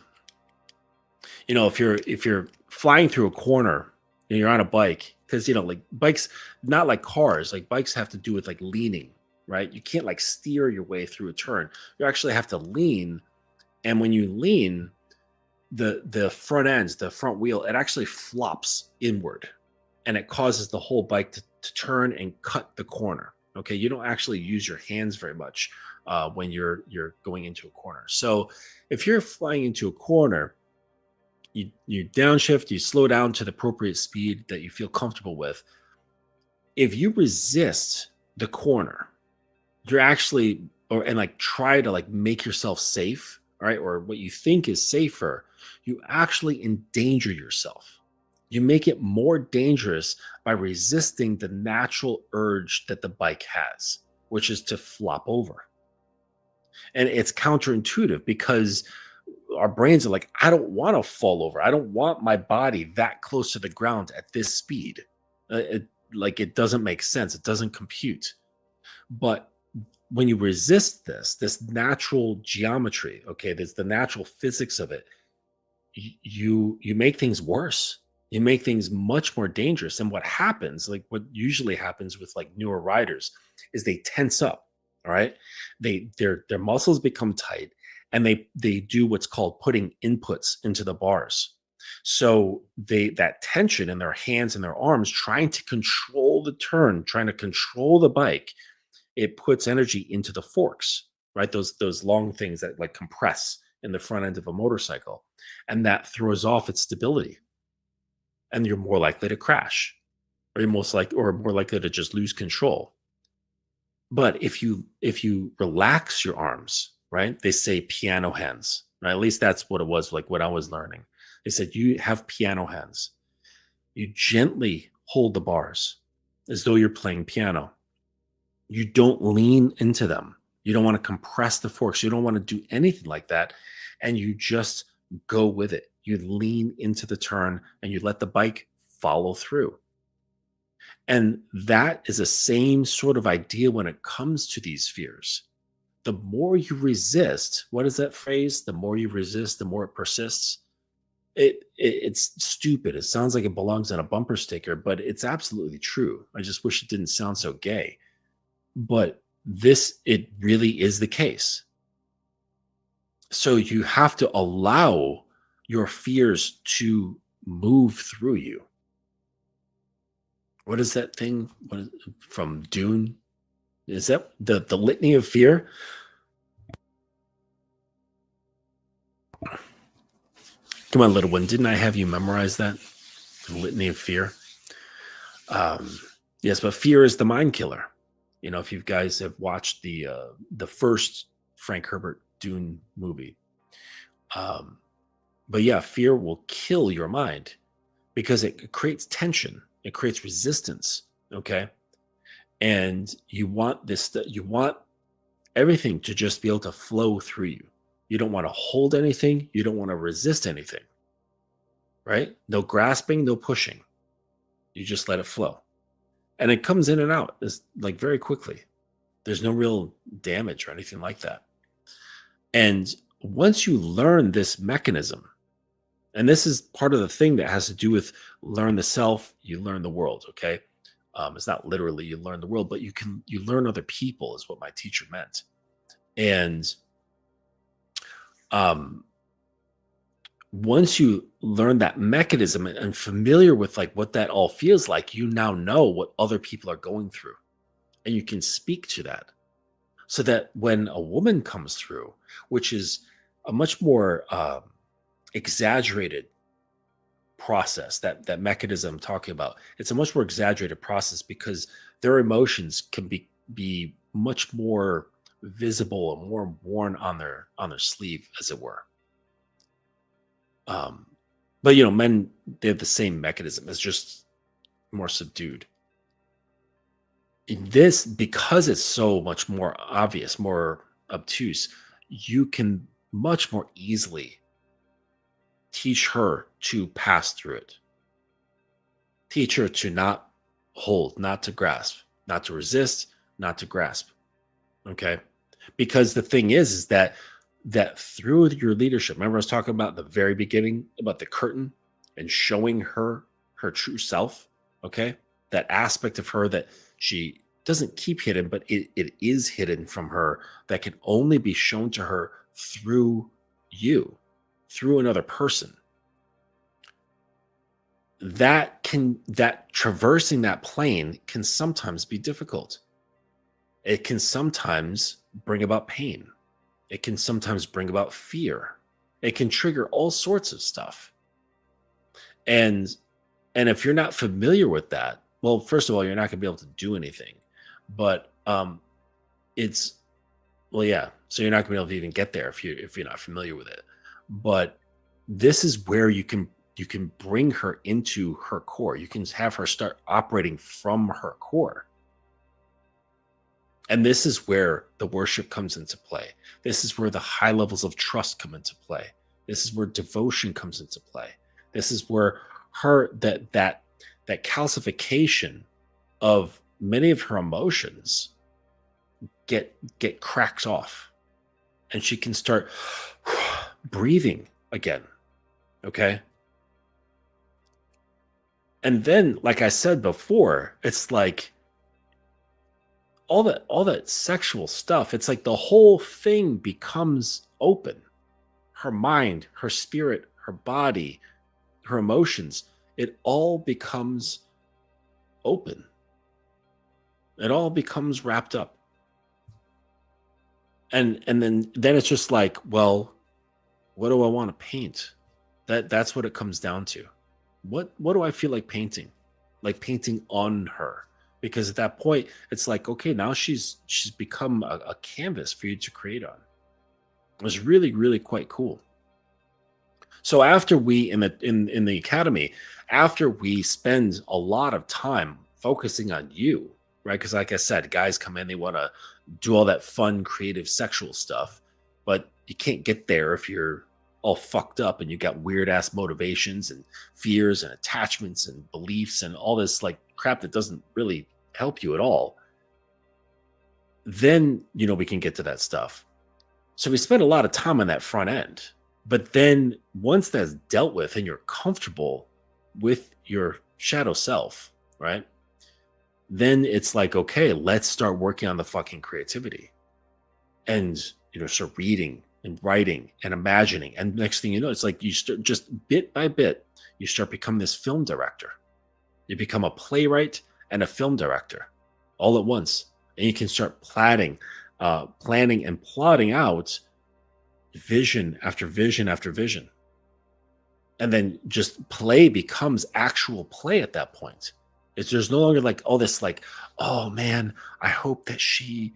if you're flying through a corner and you're on a bike, because like bikes, not like cars, like bikes have to do with like leaning, right? You can't like steer your way through a turn. You actually have to lean, and when you lean, the front ends, the front wheel, it actually flops inward, and it causes the whole bike to turn and cut the corner. Okay, you don't actually use your hands very much when you're going into a corner. So if you're flying into a corner, you downshift, you slow down to the appropriate speed that you feel comfortable with. If you resist the corner, you're actually and like try to like make yourself safe, right? Or what you think is safer, you actually endanger yourself. You make it more dangerous by resisting the natural urge that the bike has, which is to flop over. And it's counterintuitive because our brains are like, I don't want to fall over. I don't want my body that close to the ground at this speed. Like it doesn't make sense. It doesn't compute. But when you resist this natural geometry, okay, there's the natural physics of it, you make things worse. You make things much more dangerous. And what happens, like what usually happens with like newer riders, is they tense up. All right, their muscles become tight, and they do what's called putting inputs into the bars. So that tension in their hands and their arms, trying to control the turn, trying to control the bike, it puts energy into the forks, right? Those long things that like compress in the front end of a motorcycle, and that throws off its stability, and you're more likely to crash, or or more likely to just lose control. But if you relax your arms, right? They say piano hands, right? At least that's what it was like when I was learning. They said you have piano hands. You gently hold the bars as though you're playing piano. You don't lean into them. You don't want to compress the forks. You don't want to do anything like that. And you just go with it. You lean into the turn and you let the bike follow through. And that is the same sort of idea when it comes to these fears. The more you resist, what is that phrase? The more you resist, the more it persists. It's stupid. It sounds like it belongs on a bumper sticker, but it's absolutely true. I just wish it didn't sound so gay. But it really is the case. So you have to allow your fears to move through you. What is that thing? From Dune? Is that the litany of fear? Come on, little one. Didn't I have you memorize that? The litany of fear. Yes, but fear is the mind killer. If you guys have watched the first Frank Herbert Dune movie, but yeah, fear will kill your mind because it creates tension, it creates resistance. Okay, and you want you want everything to just be able to flow through you. You don't want to hold anything. You don't want to resist anything. Right? No grasping, no pushing. You just let it flow. And it comes in and out like very quickly. There's no real damage or anything like that. And once you learn this mechanism, and this is part of the thing that has to do with learn the self, you learn the world. Okay. It's not literally you learn the world, but you learn other people is what my teacher meant. And once you learn that mechanism and familiar with like what that all feels like, you now know what other people are going through, and you can speak to that, so that when a woman comes through, which is a much more exaggerated process, that mechanism I'm talking about, it's a much more exaggerated process because their emotions can be much more visible and more worn on their sleeve, as it were. Um, but you know, men, they have the same mechanism. It's just more subdued. In this, because it's so much more obvious, more obtuse, you can much more easily teach her to pass through it. Teach her to not hold, not to grasp, not to resist, not to grasp. Okay. Because the thing is that through your leadership, remember I was talking about the very beginning about the curtain and showing her her true self. Okay. That aspect of her that she doesn't keep hidden, but it is hidden from her, that can only be shown to her through you, through another person. That traversing that plane can sometimes be difficult. It can sometimes bring about pain. It can sometimes bring about fear. It can trigger all sorts of stuff. And and if you're not familiar with that, well, first of all, you're not going to be able to do anything. But it's well, yeah. So you're not going to be able to even get there if you're not familiar with it. But this is where you can bring her into her core. You can have her start operating from her core. And this is where the worship comes into play. This is where the high levels of trust come into play. This is where devotion comes into play. This is where her that calcification of many of her emotions get cracked off, and she can start breathing again. Okay? And then, like I said before, it's like all that sexual stuff, it's like the whole thing becomes open. Her mind, her spirit, her body, her emotions, it all becomes open. It all becomes wrapped up. And then it's just like, well, what do I want to paint? That's what it comes down to. What do I feel like painting? Like painting on her. Because at that point, it's like, okay, now she's become a canvas for you to create on. It was really, really quite cool. So after we in the academy, after we spend a lot of time focusing on you, right? Because like I said, guys come in, they want to do all that fun, creative, sexual stuff, but you can't get there if you're all fucked up and you got weird ass motivations and fears and attachments and beliefs and all this like crap that doesn't really help you at all. Then we can get to that stuff. So we spend a lot of time on that front end. But then once that's dealt with and you're comfortable with your shadow self, right? Then it's like, okay, let's start working on the fucking creativity. And, start reading and writing and imagining. And next thing you know, it's like you start just bit by bit, you start becoming this film director. You become a playwright and a film director all at once. And you can start planning and plotting out vision after vision after vision. And then just play becomes actual play at that point. There's no longer like all this like, oh man, I hope that she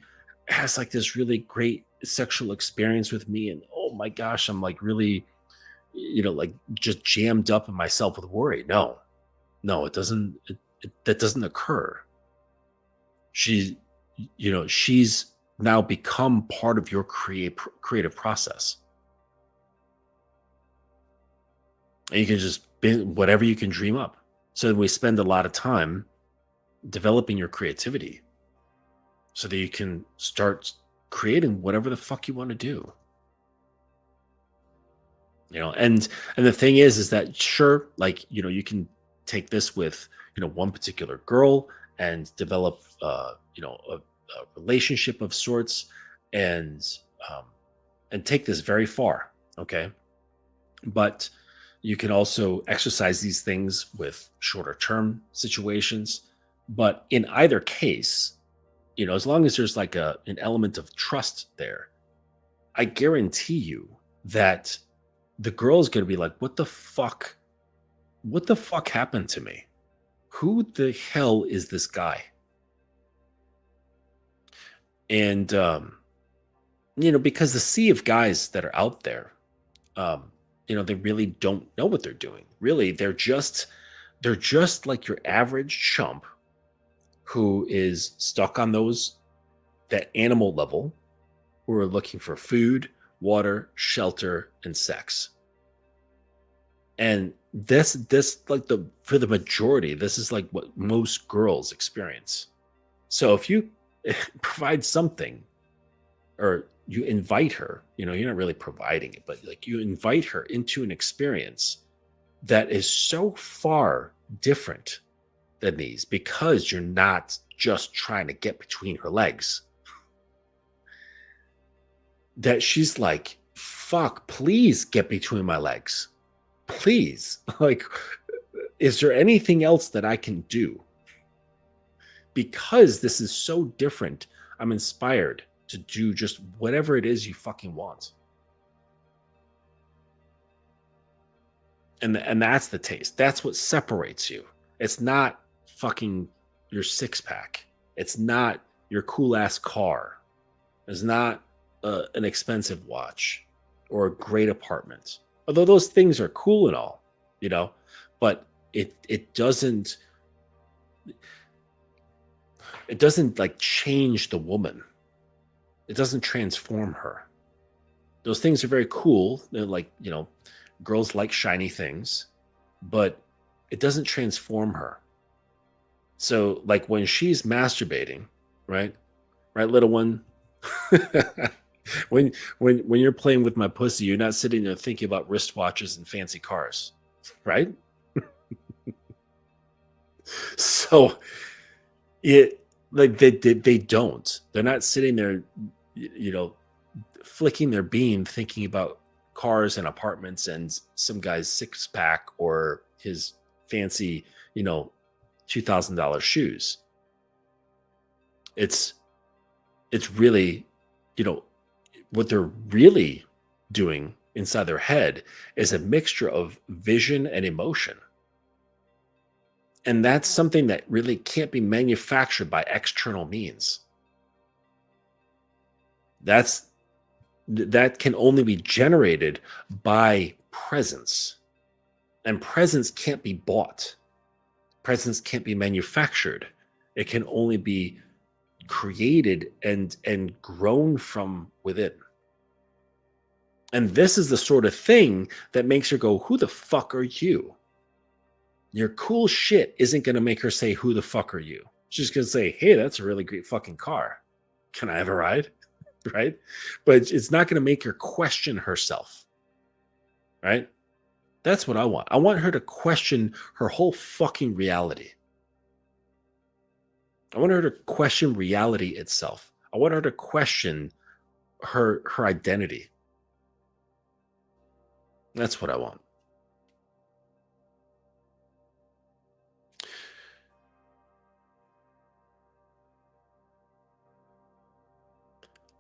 has like this really great sexual experience with me. And oh my gosh, I'm like really, like just jammed up in myself with worry. No, it doesn't, that doesn't occur. She's now become part of your creative process. And you can just whatever you can dream up. So we spend a lot of time developing your creativity so that you can start creating whatever the fuck you want to do. And the thing is that sure, like, you can take this with, one particular girl and develop, a relationship of sorts and, and take this very far. Okay. But you can also exercise these things with shorter term situations. But in either case, as long as there's like an element of trust there, I guarantee you that the girl is going to be like, what the fuck? What the fuck happened to me? Who the hell is this guy? And, because the sea of guys that are out there, they really don't know what they're doing. Really, they're just like your average chump who is stuck on that animal level, who are looking for food, water, shelter, and sex. And this like for the majority, this is like what most girls experience. So if you provide something, or you invite her, you're not really providing it, but like you invite her into an experience that is so far different than these, because you're not just trying to get between her legs, that she's like, fuck, please get between my legs. Please. Like, is there anything else that I can do? Because this is so different, I'm inspired to do just whatever it is you fucking want. And that's the taste. That's what separates you. It's not fucking your six pack. It's not your cool ass car. It's not an expensive watch or a great apartment. Although those things are cool and all, but it doesn't like change the woman. It doesn't transform her. Those things are very cool. They're like, girls like shiny things, but it doesn't transform her. So like when she's masturbating, right? Right, little one? when you're playing with my pussy, you're not sitting there thinking about wristwatches and fancy cars, right? So it like they don't. They're not sitting there, flicking their bean thinking about cars and apartments and some guy's six pack or his fancy, $2,000 shoes. It's really, what they're really doing inside their head is a mixture of vision and emotion. And that's something that really can't be manufactured by external means. That can only be generated by presence. And presence can't be bought. Presence can't be manufactured. It can only be created and grown from within. And this is the sort of thing that makes her go, who the fuck are you? Your cool shit isn't going to make her say, who the fuck are you? She's going to say, hey, that's a really great fucking car. Can I have a ride? Right? But it's not going to make her question herself. Right? That's what I want. I want her to question her whole fucking reality. I want her to question reality itself. I want her to question her identity. That's what I want.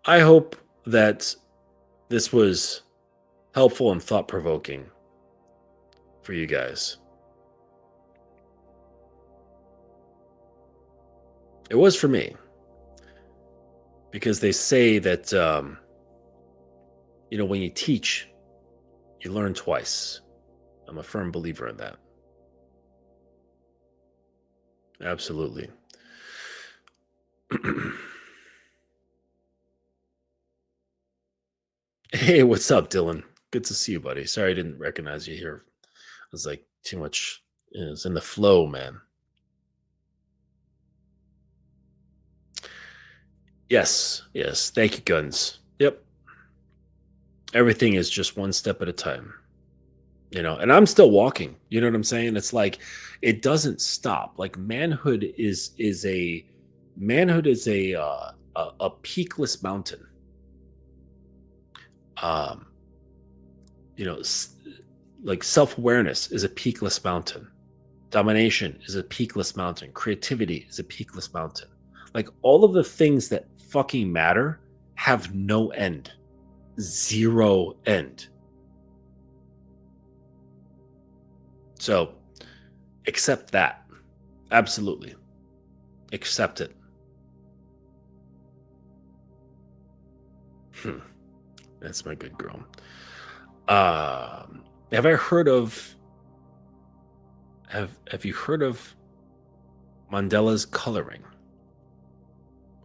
I hope that this was helpful and thought-provoking for you guys. It was for me. Because they say that, when you teach, you learn twice. I'm a firm believer in that. Absolutely. Hey, what's up, Dylan? Good to see you, buddy. Sorry I didn't recognize you here. I was like too much. It was in the flow, man. Yes. Thank you, Guns. Yep. Everything is just one step at a time. And I'm still walking. You know what I'm saying? It's like it doesn't stop. Like manhood is a peakless mountain. Um, like self-awareness is a peakless mountain. Domination is a peakless mountain. Creativity is a peakless mountain. Like all of the things that fucking matter have no end. Zero end. So accept that. Absolutely. Accept it. That's my good girl. Have I heard of have you heard of Mandela's coloring?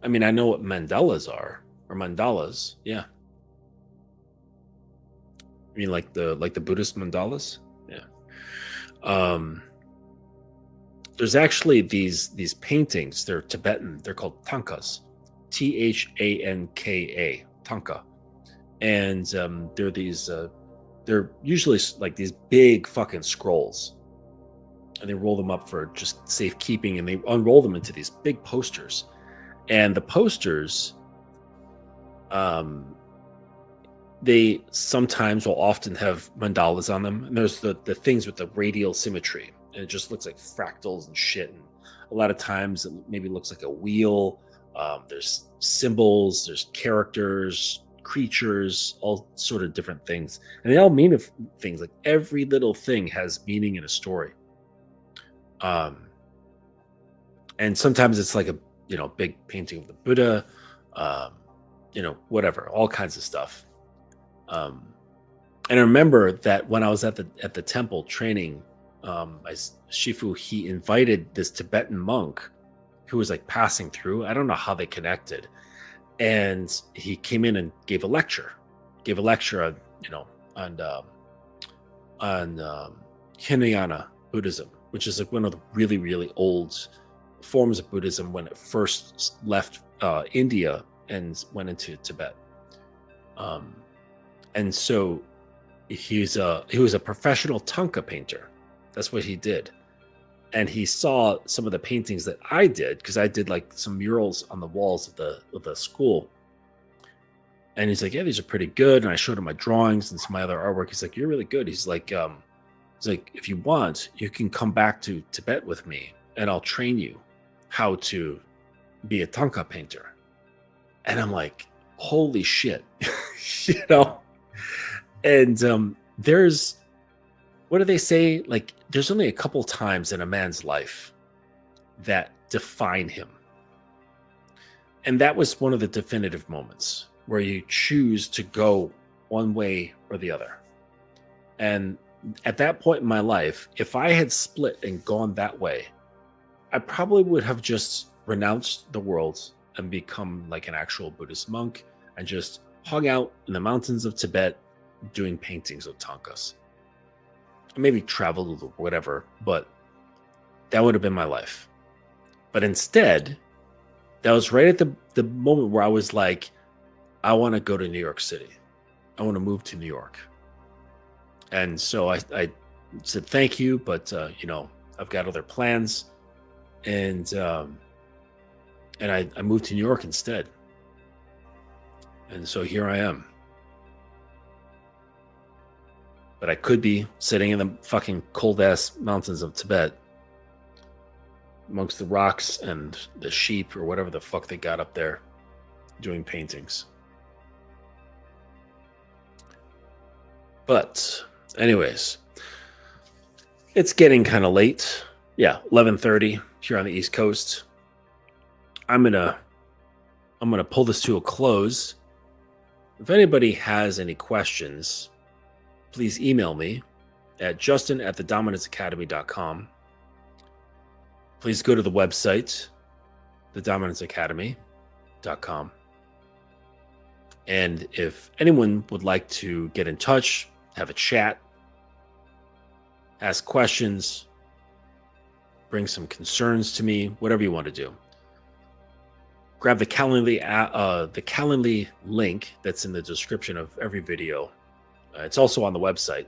I mean, I know what mandalas are, or mandalas. Yeah. I mean, like the Buddhist mandalas? Yeah. Um there's actually these paintings. They're Tibetan. They're called tankas. Thanka. Tanka. And they're these they're usually like these big fucking scrolls, and they roll them up for just safekeeping, and they unroll them into these big posters. And the posters, um, they sometimes will often have mandalas on them. And there's the things with the radial symmetry, and it just looks like fractals and shit. And a lot of times it maybe looks like a wheel. There's symbols, there's characters, creatures, all sort of different things, and they all mean things. Like every little thing has meaning in a story. And sometimes it's like a big painting of the Buddha, um, whatever, all kinds of stuff. And I remember that when I was at the temple training, my Shifu, he invited this Tibetan monk who was like passing through. I don't know how they connected, and he came in and gave a lecture on Hinayana Buddhism, which is like one of the really, really old forms of Buddhism when it first left India and went into Tibet. And so he was a professional tanka painter. That's what he did. And he saw some of the paintings that I did, because I did like some murals on the walls of the school. And he's like, yeah, these are pretty good. And I showed him my drawings and some of my other artwork. He's like, you're really good. He's like, if you want, you can come back to Tibet with me, and I'll train you how to be a tanka painter. And I'm like, holy shit, And there's, what do they say? Like, there's only a couple times in a man's life that define him. And that was one of the definitive moments where you choose to go one way or the other. And at that point in my life, if I had split and gone that way, I probably would have just renounced the world and become like an actual Buddhist monk and just hung out in the mountains of Tibet doing paintings of tankas. Maybe traveled or whatever, but that would have been my life. But instead, that was right at the moment where I was like, I want to go to New York City. I want to move to New York. And so I said, thank you, but I've got other plans. And I moved to New York instead. And so here I am. But I could be sitting in the fucking cold ass mountains of Tibet amongst the rocks and the sheep or whatever the fuck they got up there doing paintings. But anyways, it's getting kind of late. Yeah, 11:30 here on the East Coast. I'm gonna pull this to a close. If anybody has any questions, please email me at justin@thedominance.academy.com. Please go to the website, thedominance.academy.com. And if anyone would like to get in touch, have a chat, ask questions, bring some concerns to me, whatever you want to do, grab the Calendly link that's in the description of every video. It's also on the website.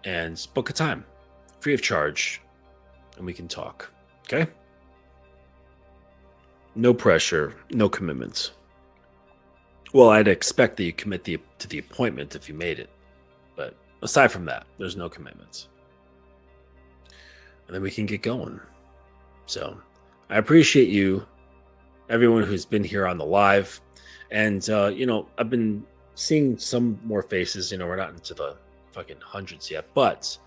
And book a time, free of charge, and we can talk. Okay? No pressure, no commitments. Well, I'd expect that you commit to the appointment if you made it. But aside from that, there's no commitments. And then we can get going. So I appreciate you, everyone who's been here on the live. And, I've been seeing some more faces. We're not into the fucking hundreds yet. But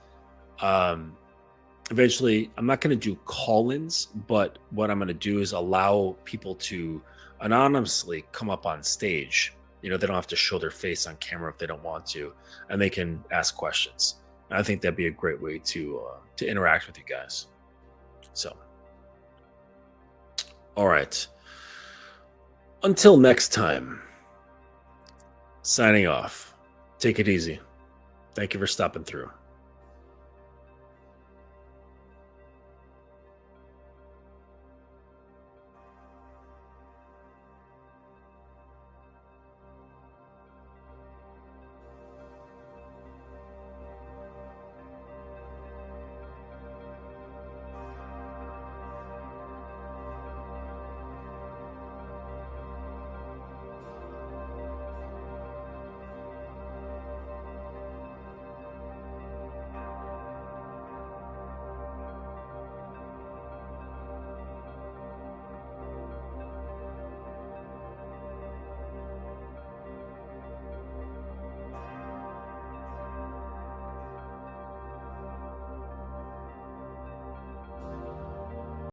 eventually, I'm not going to do call-ins. But what I'm going to do is allow people to anonymously come up on stage. They don't have to show their face on camera if they don't want to. And they can ask questions. I think that'd be a great way to interact with you guys. So, all right. Until next time, signing off. Take it easy. Thank you for stopping through.